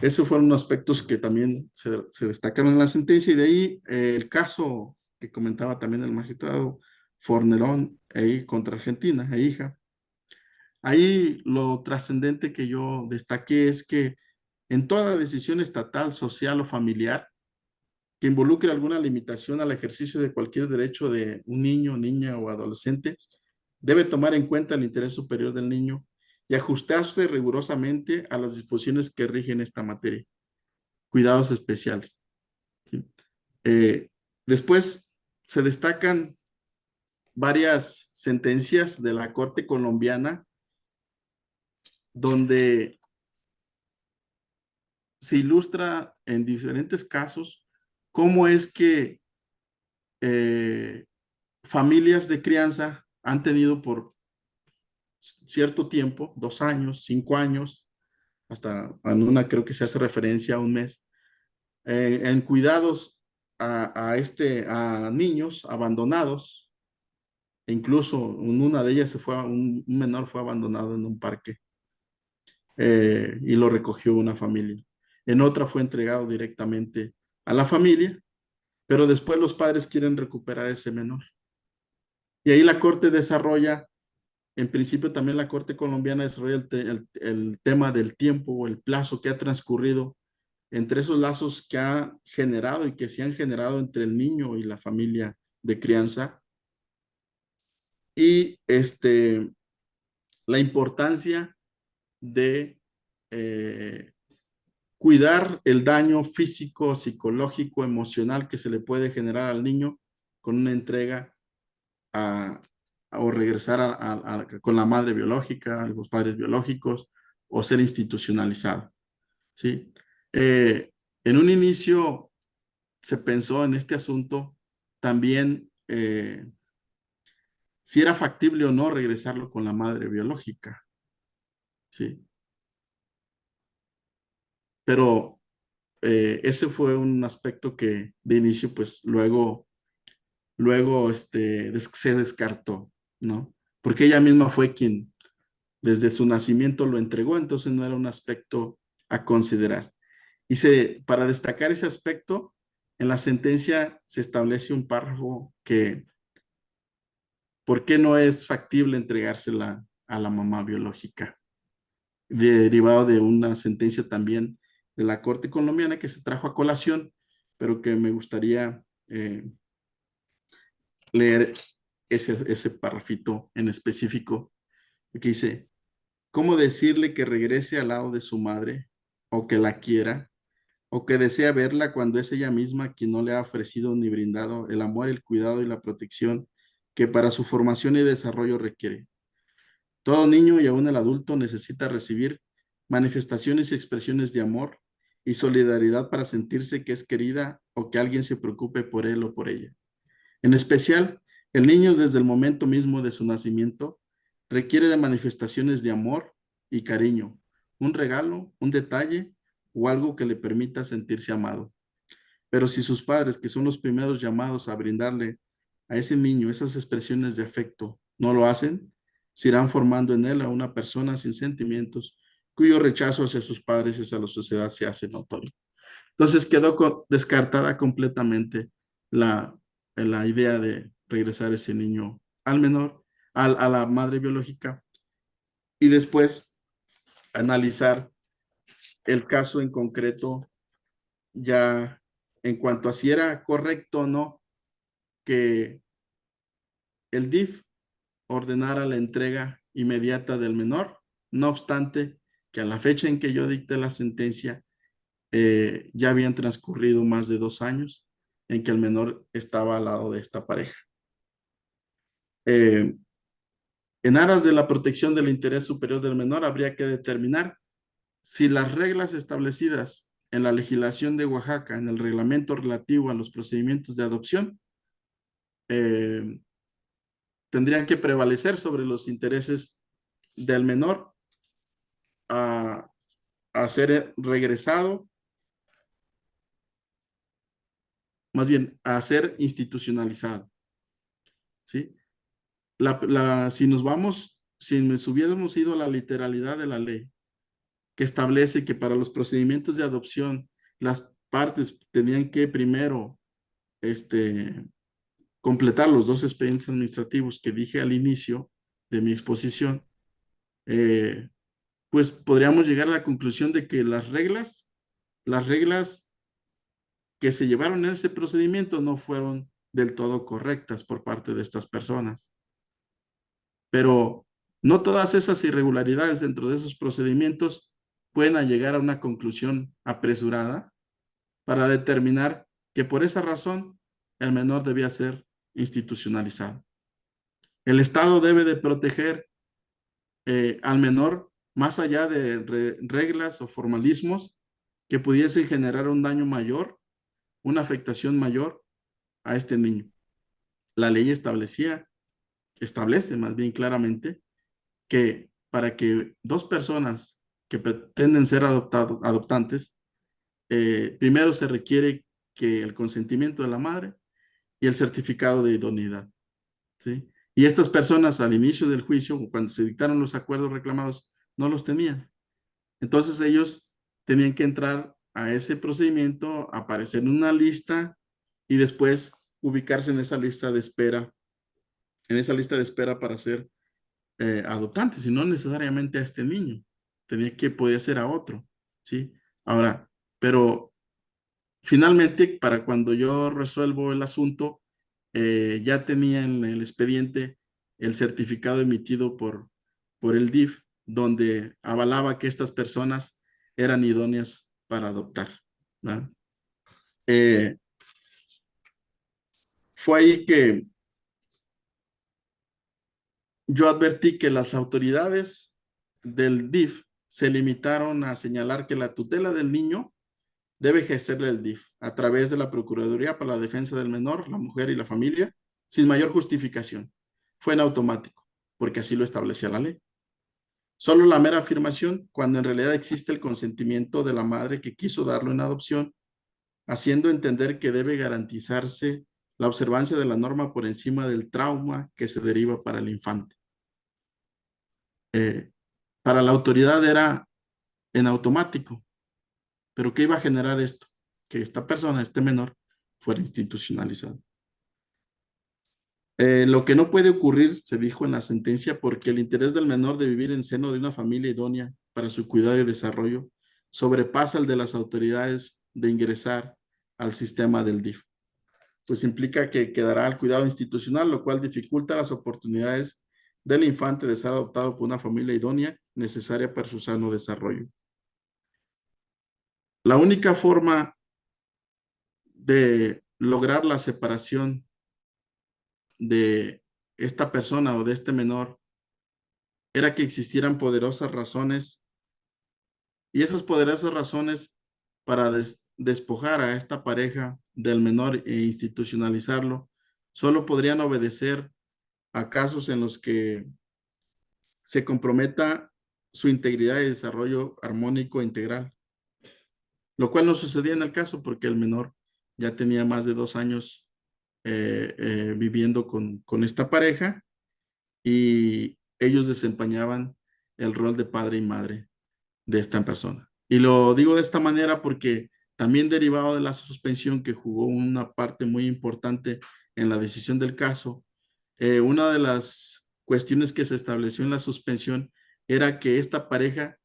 Esos fueron aspectos que también se destacaron en la sentencia y de ahí el caso que comentaba también el magistrado Fornerón contra Argentina, hija. Ahí lo trascendente que yo destaqué es que en toda decisión estatal, social o familiar que involucre alguna limitación al ejercicio de cualquier derecho de un niño, niña o adolescente, debe tomar en cuenta el interés superior del niño y ajustarse rigurosamente a las disposiciones que rigen esta materia. Cuidados especiales. ¿Sí? Eh, Después se destacan varias sentencias de la Corte colombiana donde se ilustra en diferentes casos cómo es que eh, familias de crianza han tenido por cierto tiempo, 2 años, 5 años, hasta en una creo que se hace referencia a un mes, en cuidados a niños abandonados, e incluso en una de ellas un menor fue abandonado en un parque y lo recogió una familia. En otra fue entregado directamente a la familia, pero después los padres quieren recuperar ese menor. Y ahí la Corte desarrolla, en principio también la Corte colombiana desarrolla el tema del tiempo o el plazo que ha transcurrido entre esos lazos que ha generado y que se han generado entre el niño y la familia de crianza y la importancia de eh, cuidar el daño físico, psicológico, emocional que se le puede generar al niño con una entrega a, o regresar con la madre biológica, los padres biológicos o ser institucionalizado. ¿Sí? En un inicio se pensó en este asunto también si era factible o no regresarlo con la madre biológica. ¿Sí? Pero ese fue un aspecto que de inicio pues luego se descartó, ¿no? Porque ella misma fue quien desde su nacimiento lo entregó, entonces no era un aspecto a considerar. Para destacar ese aspecto, en la sentencia se establece un párrafo que, ¿por qué no es factible entregársela a la mamá biológica? Derivado de una sentencia también de la Corte colombiana que se trajo a colación, pero que me gustaría leer ese párrafito en específico, que dice, ¿cómo decirle que regrese al lado de su madre o que la quiera o que desea verla cuando es ella misma quien no le ha ofrecido ni brindado el amor, el cuidado y la protección que para su formación y desarrollo requiere? Todo niño y aún el adulto necesita recibir manifestaciones y expresiones de amor y solidaridad para sentirse que es querida o que alguien se preocupe por él o por ella. En especial, el niño desde el momento mismo de su nacimiento requiere de manifestaciones de amor y cariño, un regalo, un detalle o algo que le permita sentirse amado. Pero si sus padres, que son los primeros llamados a brindarle a ese niño esas expresiones de afecto, no lo hacen, se irán formando en él a una persona sin sentimientos, cuyo rechazo hacia sus padres y hacia la sociedad se hace notorio. Entonces quedó descartada completamente la idea de regresar ese niño al menor, a la madre biológica, y después analizar el caso en concreto ya en cuanto a si era correcto o no que el DIF ordenara la entrega inmediata del menor, no obstante que a la fecha en que yo dicté la sentencia ya habían transcurrido más de 2 años en que el menor estaba al lado de esta pareja. Eh, en aras de la protección del interés superior del menor, habría que determinar si las reglas establecidas en la legislación de Oaxaca, en el reglamento relativo a los procedimientos de adopción, eh, tendrían que prevalecer sobre los intereses del menor a, a ser regresado, más bien a ser institucionalizado. ¿Sí? Si nos hubiéramos ido a la literalidad de la ley, que establece que para los procedimientos de adopción, las partes tenían que primero completar los 2 expedientes administrativos que dije al inicio de mi exposición, pues podríamos llegar a la conclusión de que las reglas que se llevaron en ese procedimiento no fueron del todo correctas por parte de estas personas. Pero no todas esas irregularidades dentro de esos procedimientos pueden llegar a una conclusión apresurada para determinar que por esa razón el menor debía ser institucionalizado. El Estado debe de proteger al menor más allá de reglas o formalismos que pudiesen generar un daño mayor, una afectación mayor a este niño. La ley establece más bien claramente que para que dos personas que pretenden ser adoptantes, primero se requiere que el consentimiento de la madre y el certificado de idoneidad, ¿sí? Y estas personas al inicio del juicio, cuando se dictaron los acuerdos reclamados, no los tenían. Entonces ellos tenían que entrar a ese procedimiento, aparecer en una lista y después ubicarse en esa lista de espera, para ser adoptantes, y no necesariamente a este niño. Podía ser a otro, ¿sí? Ahora, pero finalmente, para cuando yo resuelvo el asunto, ya tenía en el expediente el certificado emitido por el DIF, donde avalaba que estas personas eran idóneas para adoptar, ¿verdad? Eh, Fue ahí que yo advertí que las autoridades del DIF se limitaron a señalar que la tutela del niño debe ejercerle el DIF a través de la Procuraduría para la Defensa del Menor, la Mujer y la Familia, sin mayor justificación. Fue en automático, porque así lo establecía la ley. Solo la mera afirmación, cuando en realidad existe el consentimiento de la madre que quiso darlo en adopción, haciendo entender que debe garantizarse la observancia de la norma por encima del trauma que se deriva para el infante. Para la autoridad era en automático, pero ¿qué iba a generar esto? Que esta persona, este menor, fuera institucionalizado. Lo que no puede ocurrir, se dijo en la sentencia, porque el interés del menor de vivir en seno de una familia idónea para su cuidado y desarrollo sobrepasa el de las autoridades de ingresar al sistema del DIF. Pues implica que quedará al cuidado institucional, lo cual dificulta las oportunidades del infante de ser adoptado por una familia idónea necesaria para su sano desarrollo. La única forma de lograr la separación de esta persona o de este menor era que existieran poderosas razones, y esas poderosas razones para despojar a esta pareja del menor e institucionalizarlo solo podrían obedecer a casos en los que se comprometa su integridad y desarrollo armónico e integral, lo cual no sucedía en el caso porque el menor ya tenía más de 2 años viviendo con esta pareja, y ellos desempeñaban el rol de padre y madre de esta persona. Y lo digo de esta manera porque también derivado de la suspensión que jugó una parte muy importante en la decisión del caso, una de las cuestiones que se estableció en la suspensión era que esta pareja,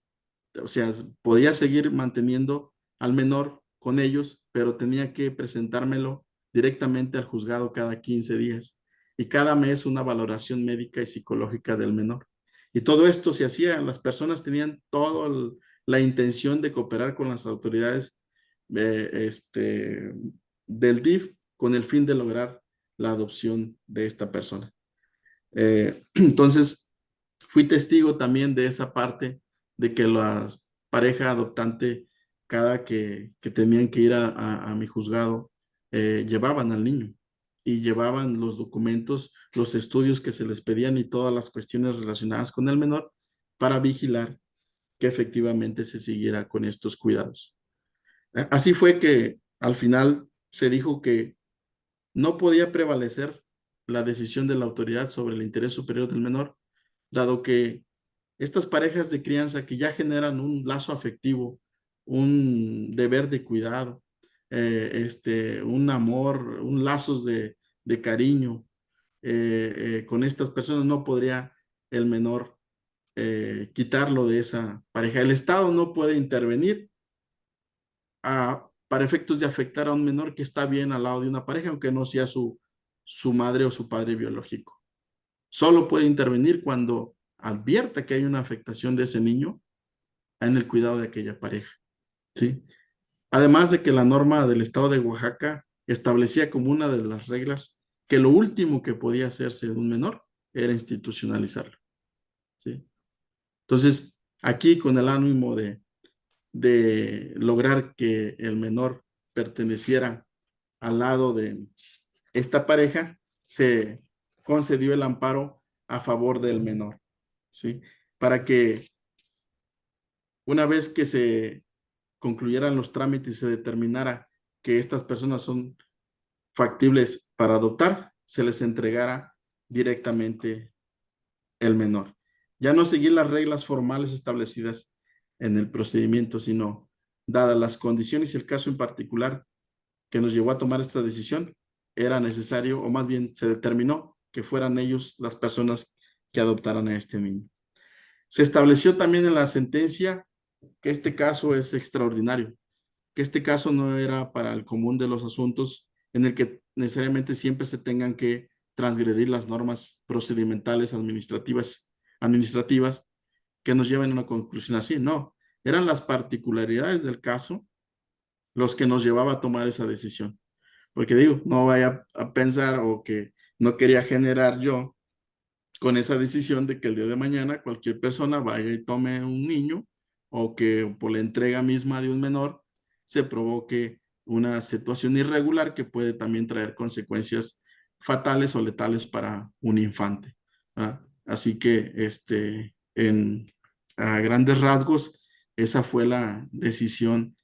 o sea, podía seguir manteniendo al menor con ellos, pero tenía que presentármelo directamente al juzgado cada 15 días y cada mes una valoración médica y psicológica del menor. Y todo esto se hacía, las personas tenían toda la intención de cooperar con las autoridades del DIF con el fin de lograr la adopción de esta persona. Entonces, fui testigo también de esa parte de que la pareja adoptante, cada que tenían que ir a mi juzgado, llevaban al niño y llevaban los documentos, los estudios que se les pedían y todas las cuestiones relacionadas con el menor para vigilar que efectivamente se siguiera con estos cuidados. Así fue que al final se dijo que no podía prevalecer la decisión de la autoridad sobre el interés superior del menor, dado que estas parejas de crianza que ya generan un lazo afectivo, un deber de cuidado, un amor, un lazos de cariño con estas personas, no podría el menor quitarlo de esa pareja. El Estado no puede intervenir para efectos de afectar a un menor que está bien al lado de una pareja, aunque no sea su madre o su padre biológico. Solo puede intervenir cuando advierta que hay una afectación de ese niño en el cuidado de aquella pareja, ¿sí? Además de que la norma del estado de Oaxaca establecía como una de las reglas que lo último que podía hacerse de un menor era institucionalizarlo, ¿sí? Entonces, aquí con el ánimo de lograr que el menor perteneciera al lado de esta pareja, se concedió el amparo a favor del menor, ¿sí? Para que una vez que se concluyeran los trámites y se determinara que estas personas son factibles para adoptar, se les entregara directamente el menor. Ya no seguir las reglas formales establecidas en el procedimiento, sino dadas las condiciones y el caso en particular que nos llevó a tomar esta decisión, era necesario, o más bien se determinó que fueran ellos las personas que adoptaran a este niño. Se estableció también en la sentencia que este caso es extraordinario, que este caso no era para el común de los asuntos en el que necesariamente siempre se tengan que transgredir las normas procedimentales administrativas que nos lleven a una conclusión así. No, eran las particularidades del caso los que nos llevaba a tomar esa decisión. Porque digo, no vaya a pensar o que no quería generar yo con esa decisión de que el día de mañana cualquier persona vaya y tome un niño o que por la entrega misma de un menor se provoque una situación irregular que puede también traer consecuencias fatales o letales para un infante. ¿Ah? Así que a grandes rasgos, esa fue la decisión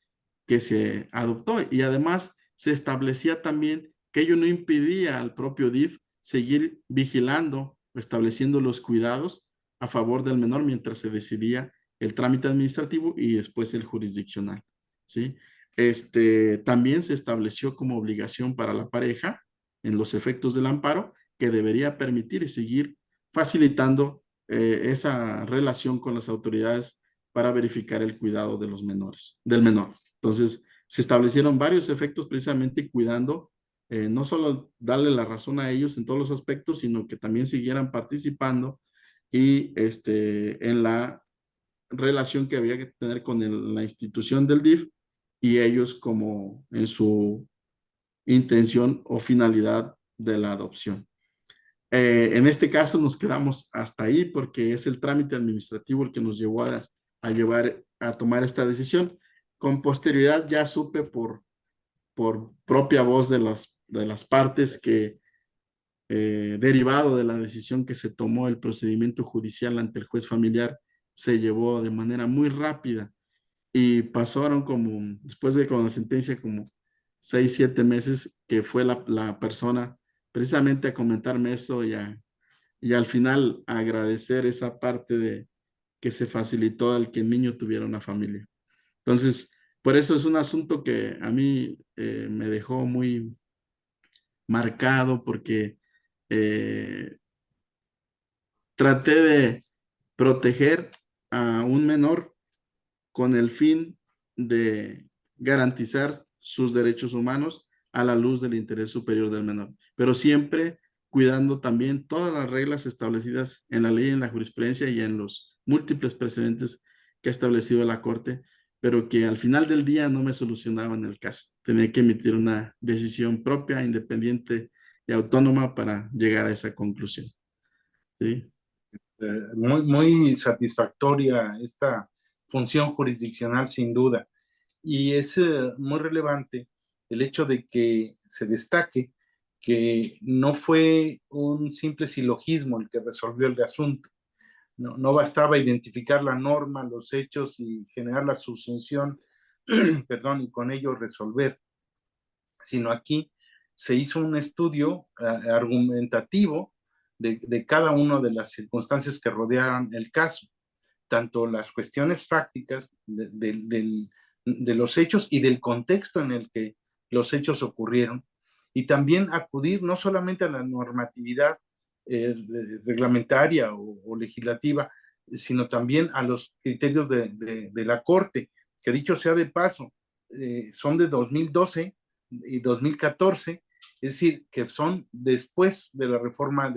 que se adoptó y además se establecía también que ello no impedía al propio DIF seguir vigilando o estableciendo los cuidados a favor del menor mientras se decidía el trámite administrativo y después el jurisdiccional, ¿sí? También se estableció como obligación para la pareja, en los efectos del amparo, que debería permitir y seguir facilitando esa relación con las autoridades para verificar el cuidado de los menores, del menor. Entonces, se establecieron varios efectos precisamente cuidando, no solo darle la razón a ellos en todos los aspectos, sino que también siguieran participando y en la relación que había que tener con la institución del DIF y ellos como en su intención o finalidad de la adopción. En este caso nos quedamos hasta ahí porque es el trámite administrativo el que nos llevó a llevar a tomar esta decisión. Con posterioridad ya supe por propia voz de las partes que derivado de la decisión que se tomó el procedimiento judicial ante el juez familiar se llevó de manera muy rápida y pasaron como, después de con la sentencia, como 6, 7 meses que fue la persona precisamente a comentarme eso y al final agradecer esa parte de que se facilitó el que el niño tuviera una familia. Entonces, por eso es un asunto que a mí me dejó muy marcado porque eh, traté de proteger a un menor con el fin de garantizar sus derechos humanos a la luz del interés superior del menor, pero siempre cuidando también todas las reglas establecidas en la ley, en la jurisprudencia y en los múltiples precedentes que ha establecido la Corte, pero que al final del día no me solucionaban el caso. Tenía que emitir una decisión propia, independiente y autónoma para llegar a esa conclusión. ¿Sí? Muy satisfactoria esta función jurisdiccional, sin duda. Y es muy relevante el hecho de que se destaque que no fue un simple silogismo el que resolvió el asunto. No, no bastaba identificar la norma, los hechos y generar la subsunción, perdón, y con ello resolver, sino aquí se hizo un estudio argumentativo de cada una de las circunstancias que rodearon el caso, tanto las cuestiones fácticas de los hechos y del contexto en el que los hechos ocurrieron, y también acudir no solamente a la normatividad reglamentaria o legislativa, sino también a los criterios de la Corte, que dicho sea de paso, son de 2012 y 2014, es decir, que son después de la reforma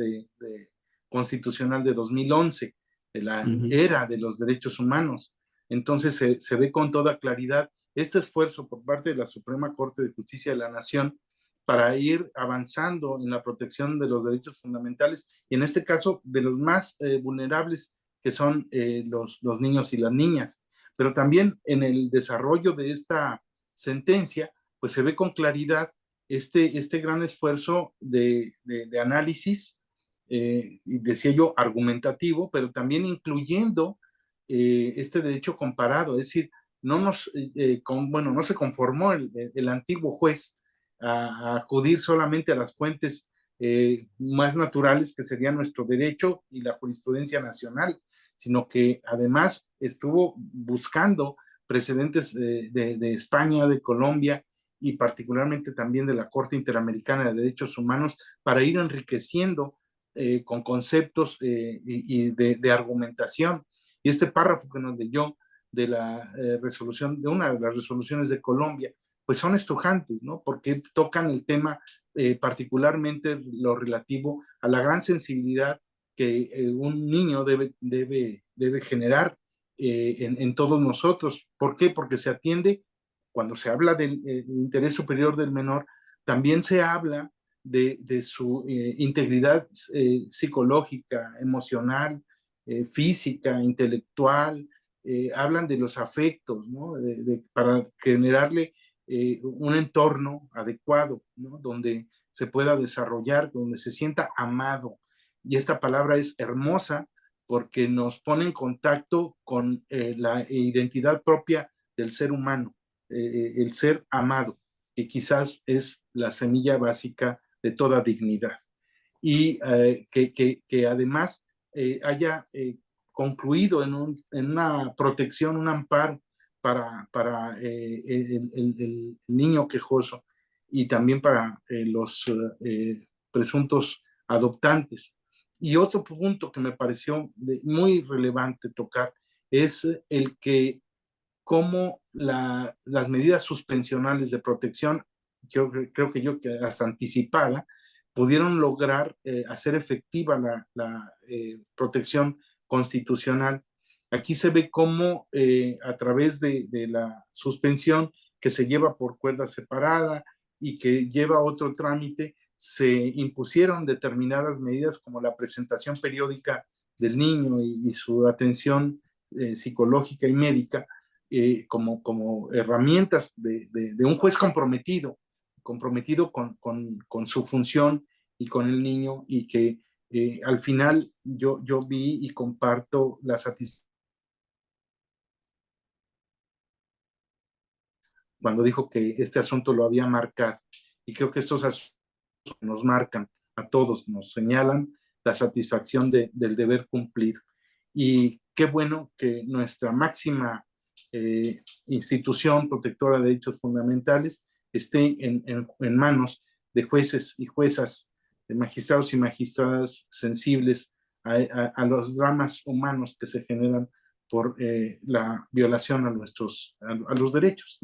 constitucional de 2011, de la Ujú. era de los derechos humanos. Entonces se ve con toda claridad este esfuerzo por parte de la Suprema Corte de Justicia de la Nación para ir avanzando en la protección de los derechos fundamentales y en este caso de los más vulnerables que son los niños y las niñas. Pero también en el desarrollo de esta sentencia, pues se ve con claridad este gran esfuerzo de análisis, y decía yo, argumentativo, pero también incluyendo este derecho comparado, es decir, bueno, no se conformó el antiguo juez a acudir solamente a las fuentes más naturales que serían nuestro derecho y la jurisprudencia nacional, sino que además estuvo buscando precedentes de España, de Colombia y particularmente también de la Corte Interamericana de Derechos Humanos para ir enriqueciendo con conceptos y de argumentación. Y este párrafo que nos leyó de la resolución, de una de las resoluciones de Colombia, pues son estrujantes, ¿no? Porque tocan el tema particularmente lo relativo a la gran sensibilidad que un niño debe generar en todos nosotros. ¿Por qué? Porque se atiende, cuando se habla del interés superior del menor, también se habla de su integridad psicológica, emocional, física, intelectual, hablan de los afectos, ¿no? Para generarle un entorno adecuado, ¿no? Donde se pueda desarrollar, donde se sienta amado. Y esta palabra es hermosa porque nos pone en contacto con la identidad propia del ser humano, el ser amado, que quizás es la semilla básica de toda dignidad. Y que además haya concluido en una protección, un amparo para el niño quejoso y también para los presuntos adoptantes. Y otro punto que me pareció muy relevante tocar es el que como las medidas suspensionales de protección, yo creo que hasta anticipada, pudieron lograr hacer efectiva la protección constitucional. Aquí se ve cómo a través de la suspensión que se lleva por cuerda separada y que lleva otro trámite, se impusieron determinadas medidas como la presentación periódica del niño y su atención psicológica y médica como herramientas de un juez comprometido con su función y con el niño y que al final yo vi y comparto la satisfacción cuando dijo que este asunto lo había marcado. Y creo que estos asuntos nos marcan a todos, nos señalan la satisfacción del deber cumplido. Y qué bueno que nuestra máxima institución protectora de derechos fundamentales esté en manos de jueces y juezas, de magistrados y magistradas sensibles a los dramas humanos que se generan por la violación a los derechos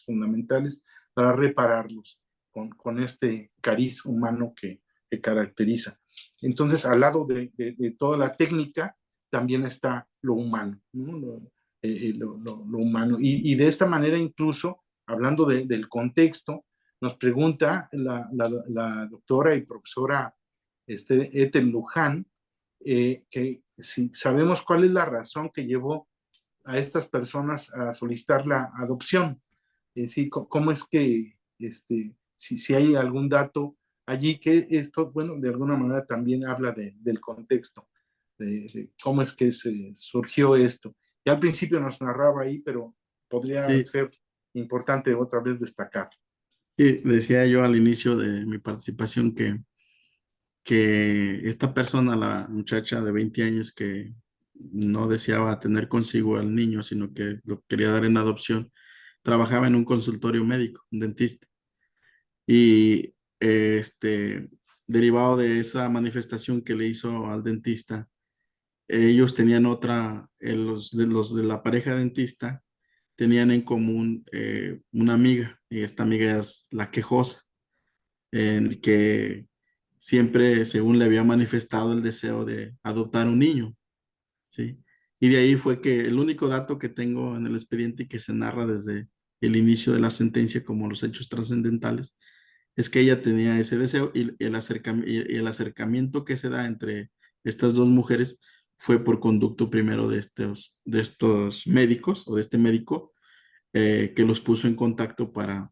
fundamentales, para repararlos con este cariz humano que caracteriza. Entonces, al lado de toda la técnica, también está lo humano, ¿no? Lo humano. Y de esta manera, incluso, hablando del contexto, nos pregunta la doctora y profesora Ethel Luján, que si sabemos cuál es la razón que llevó a estas personas a solicitar la adopción. Sí, cómo es que, si hay algún dato allí que esto, bueno, de alguna manera también habla del contexto, de cómo es que se surgió esto. Ya al principio nos narraba ahí, pero podría Sí, ser importante otra vez destacar. y decía yo al inicio de mi participación que esta persona, la muchacha de 20 años que no deseaba tener consigo al niño, sino que lo quería dar en adopción, trabajaba en un consultorio médico, un dentista. Y derivado de esa manifestación que le hizo al dentista, ellos tenían los de la pareja dentista, tenían en común una amiga, y esta amiga es la quejosa, en que siempre, según le había manifestado el deseo de adoptar un niño, ¿sí? Y de ahí fue que el único dato que tengo en el expediente y que se narra desde el inicio de la sentencia como los hechos trascendentales es que ella tenía ese deseo y y el acercamiento que se da entre estas dos mujeres fue por conducto primero de estos médicos o de este médico que los puso en contacto para,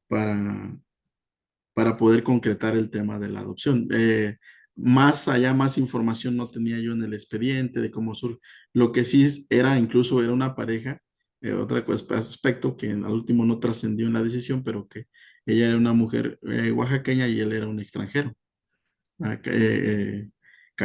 para poder concretar el tema de la adopción. Más allá, más información no tenía yo en el expediente de cómo surge. Lo que sí era, incluso era una pareja, aspecto que al último no trascendió en la decisión, pero que ella era una mujer oaxaqueña y él era un extranjero, ¿verdad?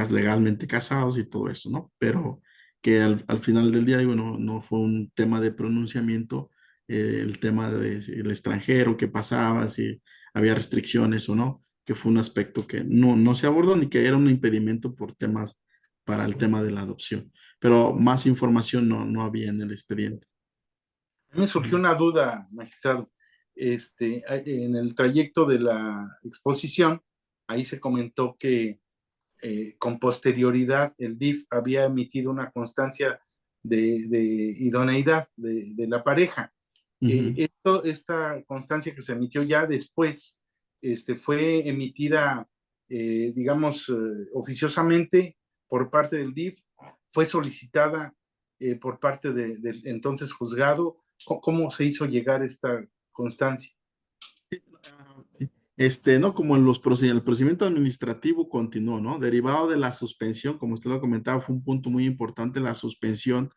Legalmente casados y todo eso, ¿no? Pero que al final del día, digo, no fue un tema de pronunciamiento, el tema del extranjero, qué pasaba, si había restricciones o no, que fue un aspecto que no se abordó ni que era un impedimento por temas para el tema de la adopción. Pero más información no había en el expediente. A mí me surgió Ujú. una duda, magistrado. En el trayecto de la exposición, ahí se comentó que con posterioridad el DIF había emitido una constancia de idoneidad de la pareja. Ujú. Esta constancia que se emitió ya después fue emitida, digamos, oficiosamente por parte del DIF, fue solicitada por parte del entonces juzgado. ¿Cómo se hizo llegar esta constancia? No, como el procedimiento administrativo continuó, ¿no? Derivado de la suspensión, como usted lo comentaba, fue un punto muy importante la suspensión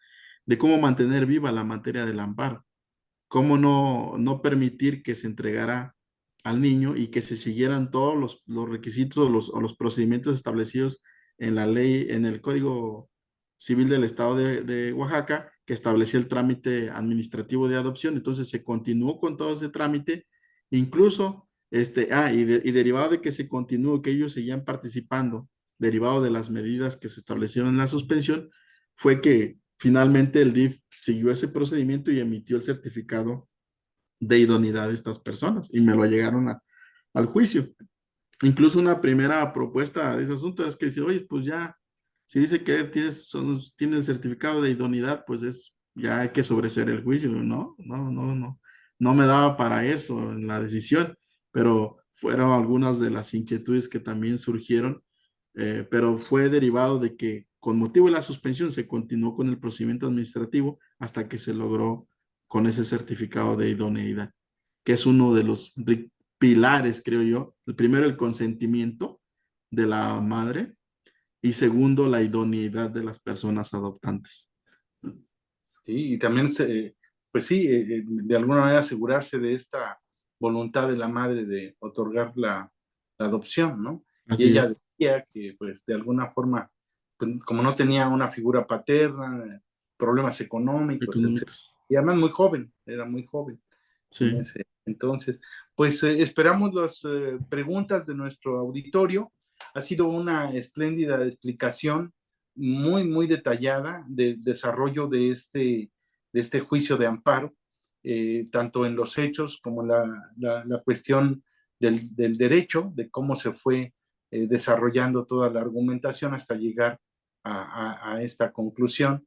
de cómo mantener viva la materia del amparo, cómo no permitir que se entregara al niño y que se siguieran todos los requisitos o los procedimientos establecidos en la ley, en el Código Civil del Estado de Oaxaca, que establecía el trámite administrativo de adopción. Entonces se continuó con todo ese trámite, incluso, y derivado de que se continuó, que ellos seguían participando, derivado de las medidas que se establecieron en la suspensión, fue que finalmente el DIF siguió ese procedimiento y emitió el certificado de idoneidad de estas personas y me lo llegaron al juicio. Incluso una primera propuesta de ese asunto es que dice, oye, pues ya, si dice que tiene el certificado de idoneidad, pues ya hay que sobreseer el juicio. No me daba para eso en la decisión, pero fueron algunas de las inquietudes que también surgieron, pero fue derivado de que con motivo de la suspensión se continuó con el procedimiento administrativo hasta que se logró con ese certificado de idoneidad, que es uno de los pilares, creo yo. El primero, el consentimiento de la madre y segundo, la idoneidad de las personas adoptantes. ¿Sí? Y también, pues sí, de alguna manera asegurarse de esta voluntad de la madre de otorgar la adopción, ¿no? Y Así ella es. decía que, pues, de alguna forma, pues, como no tenía una figura paterna, problemas económicos, etc. Económicos. Y además muy joven, era muy joven en Sí. ese entonces. Pues esperamos las preguntas de nuestro auditorio. Ha sido una espléndida explicación muy, muy detallada del desarrollo de este juicio de amparo, tanto en los hechos como la cuestión del derecho, de cómo se fue desarrollando toda la argumentación hasta llegar a esta conclusión.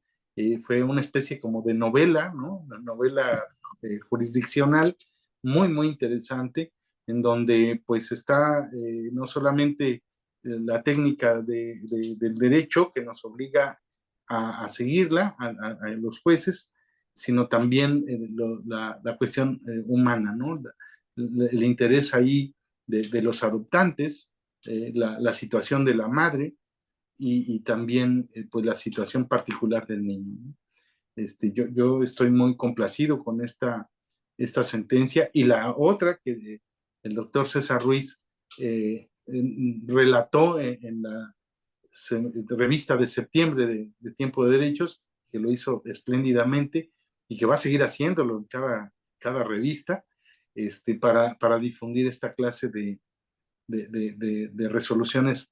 Fue una especie como de novela, ¿no? Una novela jurisdiccional muy, muy interesante, en donde pues está no solamente la técnica del derecho que nos obliga a seguirla, a los jueces, sino también la cuestión humana, ¿no? El interés ahí de los adoptantes, la situación de la madre y también pues la situación particular del niño, ¿no? Yo estoy muy complacido con esta sentencia y la otra que el doctor César Ruiz relató en la revista de septiembre de Tiempo de Derechos, que lo hizo espléndidamente y que va a seguir haciéndolo en cada revista, para difundir esta clase de resoluciones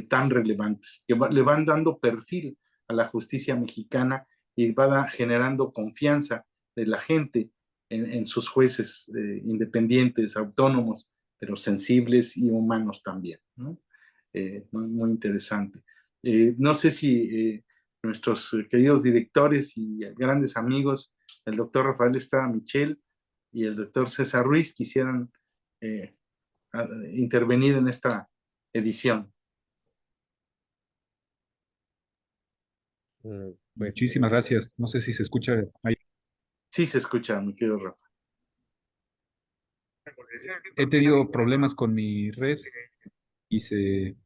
tan relevantes, que le van dando perfil a la justicia mexicana y va generando confianza de la gente en sus jueces independientes, autónomos, pero sensibles y humanos también, ¿no? Muy, muy interesante. No sé si nuestros queridos directores y grandes amigos, el doctor Rafael Estrada Michel y el doctor César Ruiz, quisieran intervenir en esta edición. Pues, muchísimas gracias. No sé si se escucha ahí. Sí se escucha, mi querido Rafa. He tenido problemas con mi red y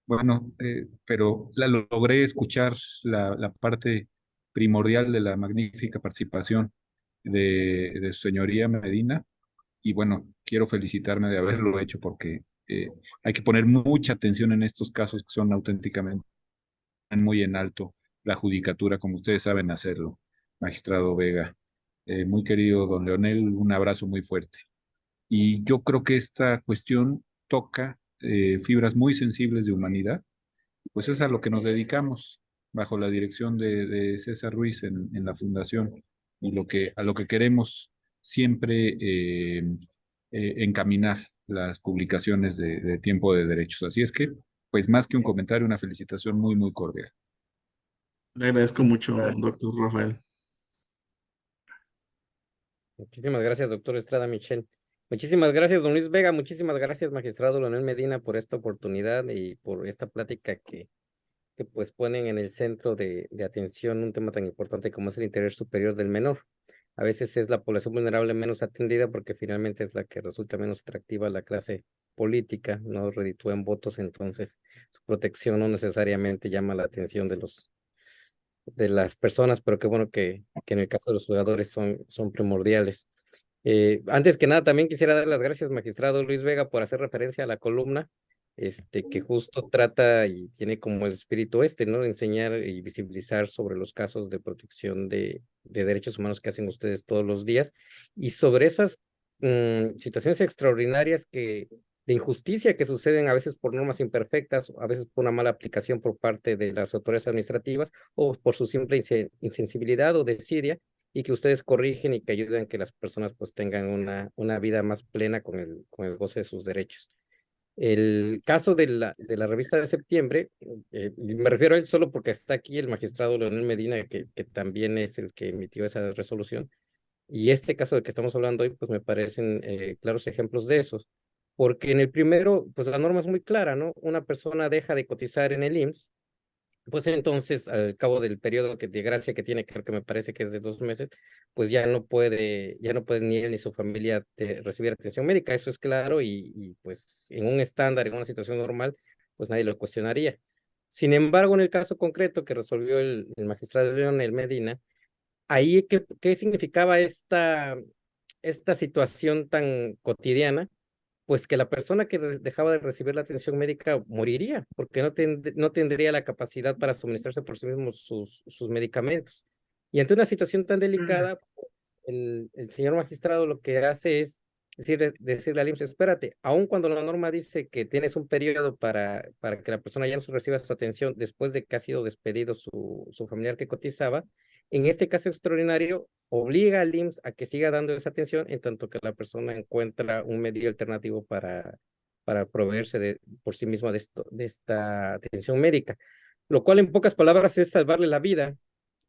bueno, pero logré escuchar la parte primordial de la magnífica participación de su señoría Medina. Y bueno, quiero felicitarme de haberlo hecho porque hay que poner mucha atención en estos casos que son auténticamente muy en alto la judicatura, como ustedes saben hacerlo, magistrado Vega. Muy querido don Leonel, un abrazo muy fuerte. Y yo creo que esta cuestión toca fibras muy sensibles de humanidad, pues es a lo que nos dedicamos bajo la dirección de César Ruiz en la fundación y a lo que queremos siempre encaminar las publicaciones de Tiempo de Derechos. Así es que, pues más que un comentario, una felicitación muy, muy cordial. Le agradezco mucho, doctor Rafael. Muchísimas gracias, doctor Estrada Michel. Muchísimas gracias, don Luis Vega. Muchísimas gracias, magistrado Leonel Medina, por esta oportunidad y por esta plática que pues ponen en el centro de atención un tema tan importante como es el interés superior del menor. A veces es la población vulnerable menos atendida porque finalmente es la que resulta menos atractiva a la clase política, no reditúa en votos, entonces su protección no necesariamente llama la atención de las personas, pero qué bueno que en el caso de los jugadores son primordiales. Antes que nada, también quisiera dar las gracias, magistrado Luis Vega, por hacer referencia a la columna, que justo trata y tiene como el espíritu ¿no? De enseñar y visibilizar sobre los casos de protección de derechos humanos que hacen ustedes todos los días y sobre esas situaciones extraordinarias de injusticia que suceden a veces por normas imperfectas, a veces por una mala aplicación por parte de las autoridades administrativas o por su simple insensibilidad o desidia, y que ustedes corrigen y que ayuden a que las personas pues tengan una vida más plena con el goce de sus derechos. El caso de la revista de septiembre, me refiero a él solo porque está aquí el magistrado Leonel Medina, que también es el que emitió esa resolución, y este caso del que estamos hablando hoy, pues me parecen claros ejemplos de esos, porque en el primero, pues la norma es muy clara, ¿no? Una persona deja de cotizar en el IMSS, pues entonces, al cabo del periodo de gracia que tiene, creo que me parece que es de 2 meses, pues ya no puede ni él ni su familia recibir atención médica, eso es claro, y pues en un estándar, en una situación normal, pues nadie lo cuestionaría. Sin embargo, en el caso concreto que resolvió el magistrado Leonel Medina, ahí, ¿qué significaba esta situación tan cotidiana? Pues que la persona que dejaba de recibir la atención médica moriría, porque no tendría la capacidad para suministrarse por sí mismo sus medicamentos. Y ante una situación tan delicada, el señor magistrado lo que hace es decirle al IMSS, espérate, aun cuando la norma dice que tienes un periodo para que la persona ya no reciba su atención después de que ha sido despedido su familiar que cotizaba, en este caso extraordinario, obliga al IMSS a que siga dando esa atención en tanto que la persona encuentra un medio alternativo para proveerse por sí misma de esta atención médica, lo cual en pocas palabras es salvarle la vida,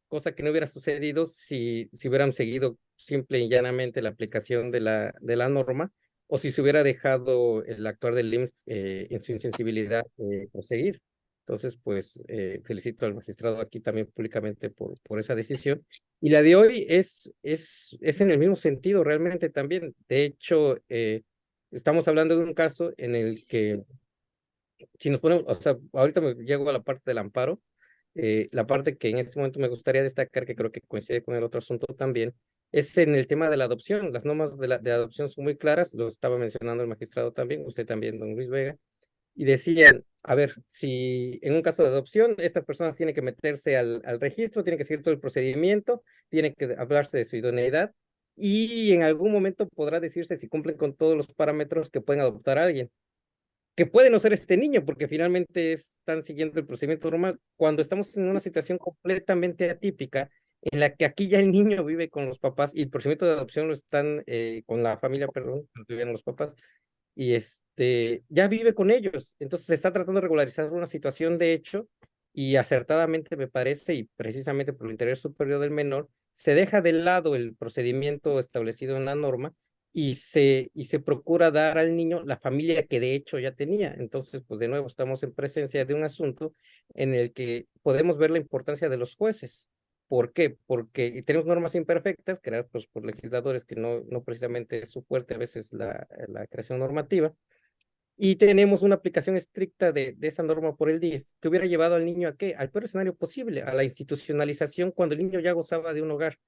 cosa que no hubiera sucedido si hubieran seguido simple y llanamente la aplicación de la norma, o si se hubiera dejado el actuar del IMSS en su insensibilidad proseguir. Entonces, pues felicito al magistrado aquí también públicamente por esa decisión. Y la de hoy es en el mismo sentido realmente también. De hecho, estamos hablando de un caso en el que, si nos ponemos, o sea, ahorita me llego a la parte del amparo, la parte que en este momento me gustaría destacar, que creo que coincide con el otro asunto también, es en el tema de la adopción. Las normas de adopción son muy claras, lo estaba mencionando el magistrado también, usted también, don Luis Vega, y decían, a ver, si en un caso de adopción, estas personas tienen que meterse al registro, tienen que seguir todo el procedimiento, tiene que hablarse de su idoneidad, y en algún momento podrá decirse si cumplen con todos los parámetros que pueden adoptar a alguien. que puede no ser este niño, porque finalmente están siguiendo el procedimiento normal, cuando estamos en una situación completamente atípica, en la que aquí ya el niño vive con los papás y el procedimiento de adopción lo están, con la familia, perdón, viven los papás, y ya vive con ellos. Entonces se está tratando de regularizar una situación de hecho, y acertadamente me parece, y precisamente por el interés superior del menor, se deja de lado el procedimiento establecido en la norma y se procura dar al niño la familia que de hecho ya tenía. Entonces, pues de nuevo estamos en presencia de un asunto en el que podemos ver la importancia de los jueces. ¿Por qué? Porque tenemos normas imperfectas creadas pues, por legisladores que no precisamente es su fuerte a veces la creación normativa, y tenemos una aplicación estricta de esa norma por el DIF, que hubiera llevado al niño ¿a qué? Al peor escenario posible, a la institucionalización cuando el niño ya gozaba de un hogar.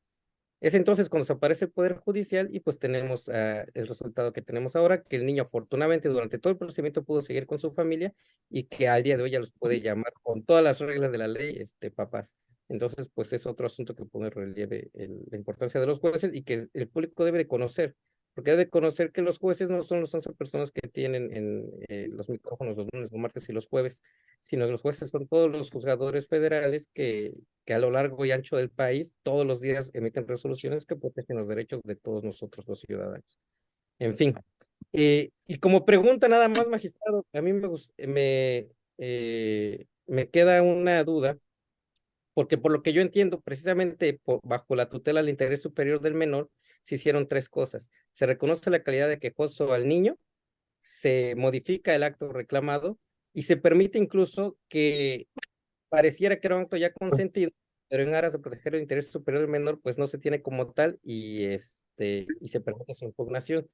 Es entonces cuando se aparece el Poder Judicial y pues tenemos el resultado que tenemos ahora, que el niño afortunadamente durante todo el procedimiento pudo seguir con su familia y que al día de hoy ya los puede llamar con todas las reglas de la ley, papás. Entonces, pues es otro asunto que pone en relieve la importancia de los jueces y que el público debe de conocer, porque debe conocer que los jueces no son las 11 personas que tienen en los micrófonos los lunes, los martes y los jueves, sino que los jueces son todos los juzgadores federales que a lo largo y ancho del país todos los días emiten resoluciones que protegen los derechos de todos nosotros los ciudadanos. En fin, y como pregunta nada más, magistrado, a mí me queda una duda, porque por lo que yo entiendo, precisamente bajo la tutela del interés superior del menor, se hicieron tres cosas. Se reconoce la calidad de quejoso al niño, se modifica el acto reclamado y se permite incluso que pareciera que era un acto ya consentido, pero en aras de proteger el interés superior del menor, pues no se tiene como tal y se permite su impugnación.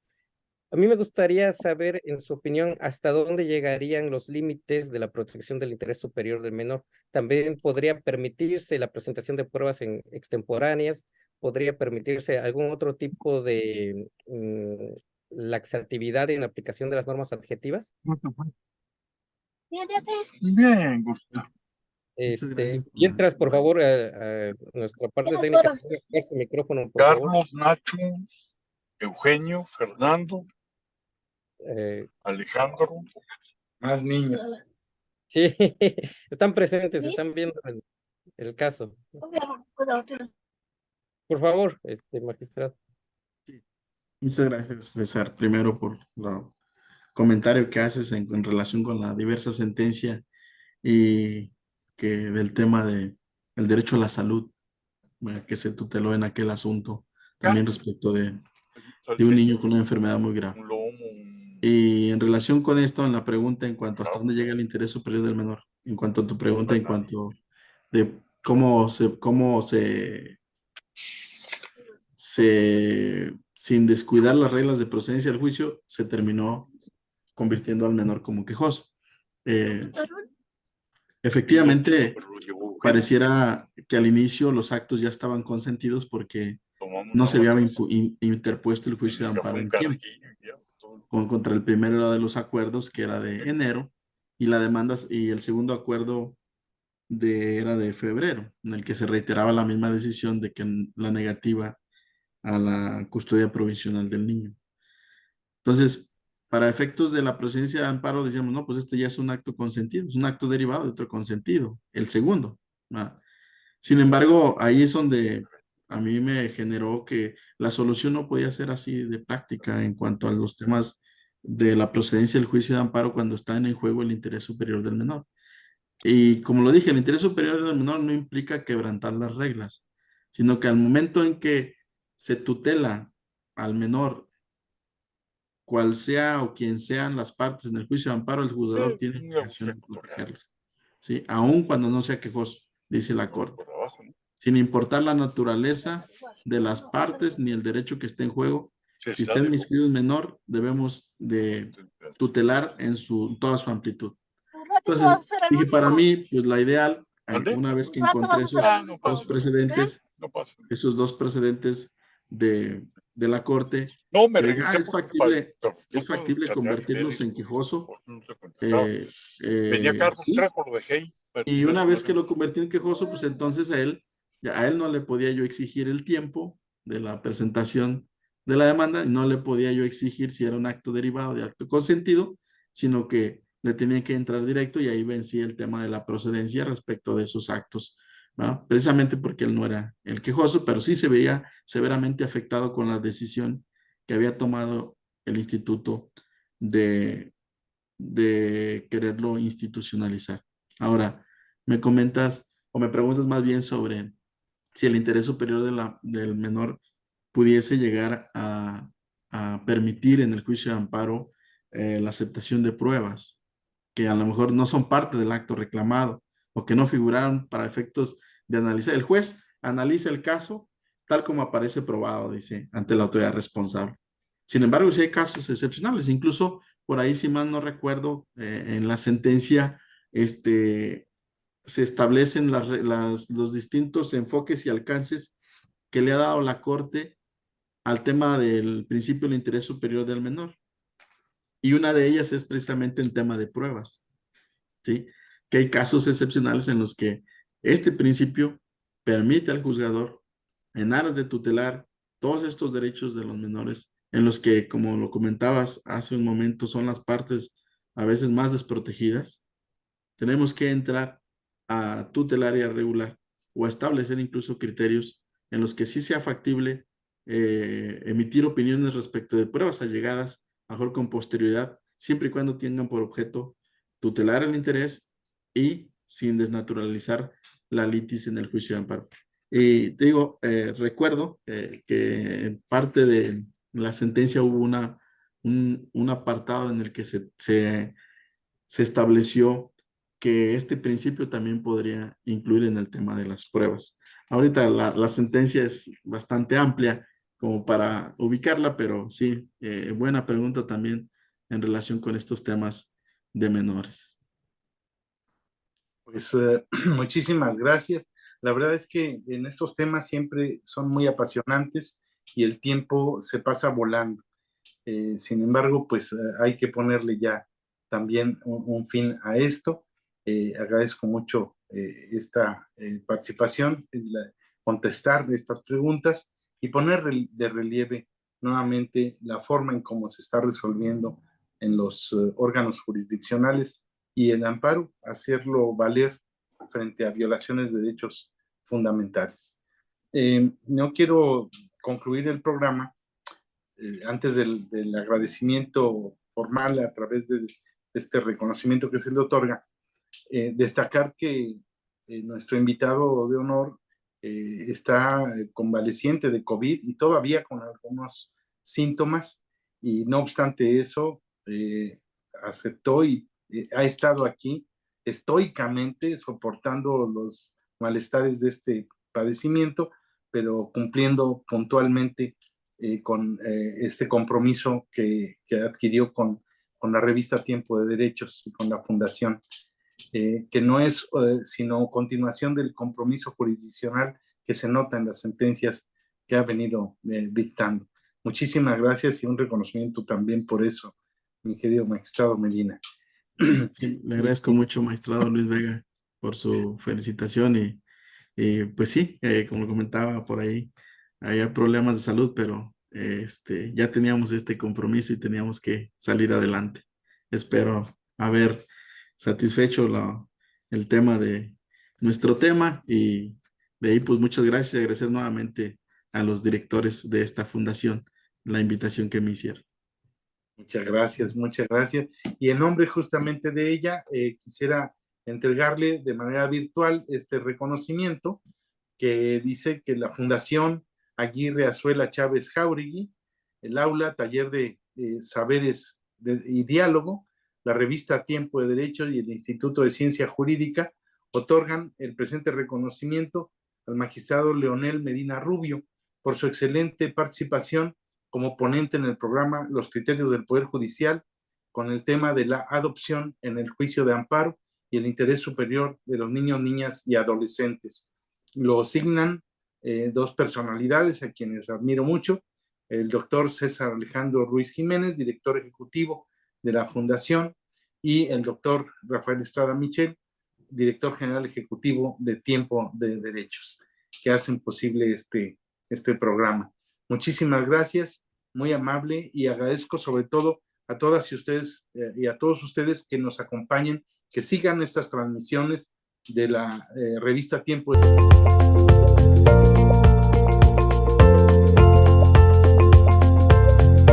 A mí me gustaría saber, en su opinión, hasta dónde llegarían los límites de la protección del interés superior del menor. También podría permitirse la presentación de pruebas extemporáneas, podría permitirse algún otro tipo de laxatividad en la aplicación de las normas adjetivas. Bien, Gusto. Muchas gracias por la- Mientras, por favor, nuestra parte técnica, tenga su micrófono, por favor. Carlos, Nacho, Eugenio, Fernando, Alejandro. Más niños. Sí, están presentes, están viendo el caso. Por favor, magistrado. Muchas gracias, César, primero por el comentario que haces en relación con la diversa sentencia y que del tema de el derecho a la salud, que se tuteló en aquel asunto, también respecto de un niño con una enfermedad muy grave. Un lomo, Y en relación con esto, en la pregunta en cuanto a hasta dónde llega el interés superior del menor, en cuanto a tu pregunta, en cuanto de sin descuidar las reglas de procedencia del juicio, se terminó convirtiendo al menor como quejoso. Efectivamente, pareciera que al inicio los actos ya estaban consentidos porque no se había interpuesto el juicio de amparo en tiempo. Contra el primero de los acuerdos, que era de enero, y la demanda y el segundo acuerdo era de febrero, en el que se reiteraba la misma decisión de que la negativa a la custodia provisional del niño. Entonces, para efectos de la procedencia de amparo, decíamos, no, pues este ya es un acto consentido, es un acto derivado de otro consentido, el segundo. ¿Va? Sin embargo, ahí es donde a mí me generó que la solución no podía ser así de práctica en cuanto a los temas de la procedencia del juicio de amparo cuando está en juego el interés superior del menor. Y como lo dije, el interés superior del menor no implica quebrantar las reglas, sino que al momento en que se tutela al menor, cual sea o quien sean las partes en el juicio de amparo, el juzgador tiene obligación de protegerlos, ¿sí? Aun cuando no sea quejoso, dice la Corte, sin importar la naturaleza de las partes ni el derecho que esté en juego. Si está inmiscuido un menor, debemos de tutelar en toda su amplitud. Entonces, dije, para mí, pues la ideal, una vez que encontré esos dos precedentes de la Corte, que dije, es factible convertirlos en quejoso. Sí. Y una vez que lo convertí en quejoso, pues entonces a él no le podía yo exigir el tiempo de la presentación de la demanda, no le podía yo exigir si era un acto derivado de acto consentido, sino que le tenía que entrar directo y ahí vencía el tema de la procedencia respecto de esos actos, ¿no? Precisamente porque él no era el quejoso, pero sí se veía severamente afectado con la decisión que había tomado el instituto de quererlo institucionalizar. Ahora, me comentas o me preguntas más bien sobre si el interés superior del menor pudiese llegar a permitir en el juicio de amparo la aceptación de pruebas que a lo mejor no son parte del acto reclamado o que no figuraron para efectos de analizar. El juez analiza el caso tal como aparece probado, dice, ante la autoridad responsable. Sin embargo, si hay casos excepcionales, incluso por ahí, si mal no recuerdo, en la sentencia, se establecen los distintos enfoques y alcances que le ha dado la Corte al tema del principio del interés superior del menor. Y una de ellas es precisamente en tema de pruebas, ¿sí? Que hay casos excepcionales en los que este principio permite al juzgador, en aras de tutelar todos estos derechos de los menores, en los que, como lo comentabas hace un momento, son las partes a veces más desprotegidas, tenemos que entrar a tutelar y a regular o a establecer incluso criterios en los que sí sea factible emitir opiniones respecto de pruebas allegadas, mejor con posterioridad, siempre y cuando tengan por objeto tutelar el interés y sin desnaturalizar la litis en el juicio de amparo. Y te digo, recuerdo que en parte de la sentencia hubo un apartado en el que se estableció que este principio también podría incluir en el tema de las pruebas. Ahorita la sentencia es bastante amplia como para ubicarla, pero sí, buena pregunta también en relación con estos temas de menores. Pues muchísimas gracias. La verdad es que en estos temas siempre son muy apasionantes y el tiempo se pasa volando. Sin embargo, pues hay que ponerle ya también un fin a esto. Agradezco mucho esta participación, contestar estas preguntas y poner de relieve nuevamente la forma en cómo se está resolviendo en los órganos jurisdiccionales y el amparo, hacerlo valer frente a violaciones de derechos fundamentales. No quiero concluir el programa antes del agradecimiento formal a través de este reconocimiento que se le otorga, destacar que nuestro invitado de honor está convaleciente de COVID y todavía con algunos síntomas, y no obstante eso, aceptó y ha estado aquí estoicamente soportando los malestares de este padecimiento, pero cumpliendo puntualmente con este compromiso que adquirió con la revista Tiempo de Derechos y con la Fundación, que no es sino continuación del compromiso jurisdiccional que se nota en las sentencias que ha venido dictando. Muchísimas gracias y un reconocimiento también por eso, mi querido magistrado Medina. Sí, le agradezco mucho, magistrado Luis Vega, por su felicitación y pues sí, como comentaba por ahí, había problemas de salud, pero ya teníamos este compromiso y teníamos que salir adelante. Espero haber satisfecho el tema de nuestro tema y de ahí pues muchas gracias y agradecer nuevamente a los directores de esta fundación la invitación que me hicieron. Muchas gracias, muchas gracias. Y en nombre justamente de ella, quisiera entregarle de manera virtual este reconocimiento que dice que la Fundación Aguirre Azuela Chávez Jauregui, el aula, taller de saberes y diálogo, la revista Tiempo de Derecho y el Instituto de Ciencia Jurídica otorgan el presente reconocimiento al magistrado Leonel Medina Rubio por su excelente participación como ponente en el programa Los Criterios del Poder Judicial con el tema de la adopción en el juicio de amparo y el interés superior de los niños, niñas y adolescentes. Lo signan dos personalidades a quienes admiro mucho, el doctor César Alejandro Ruiz Jiménez, director ejecutivo de la Fundación, y el doctor Rafael Estrada Michel, director general ejecutivo de Tiempo de Derechos, que hacen posible este programa. Muchísimas gracias, muy amable, y agradezco sobre todo a todas y a todos ustedes que nos acompañen, que sigan estas transmisiones de la revista Tiempo.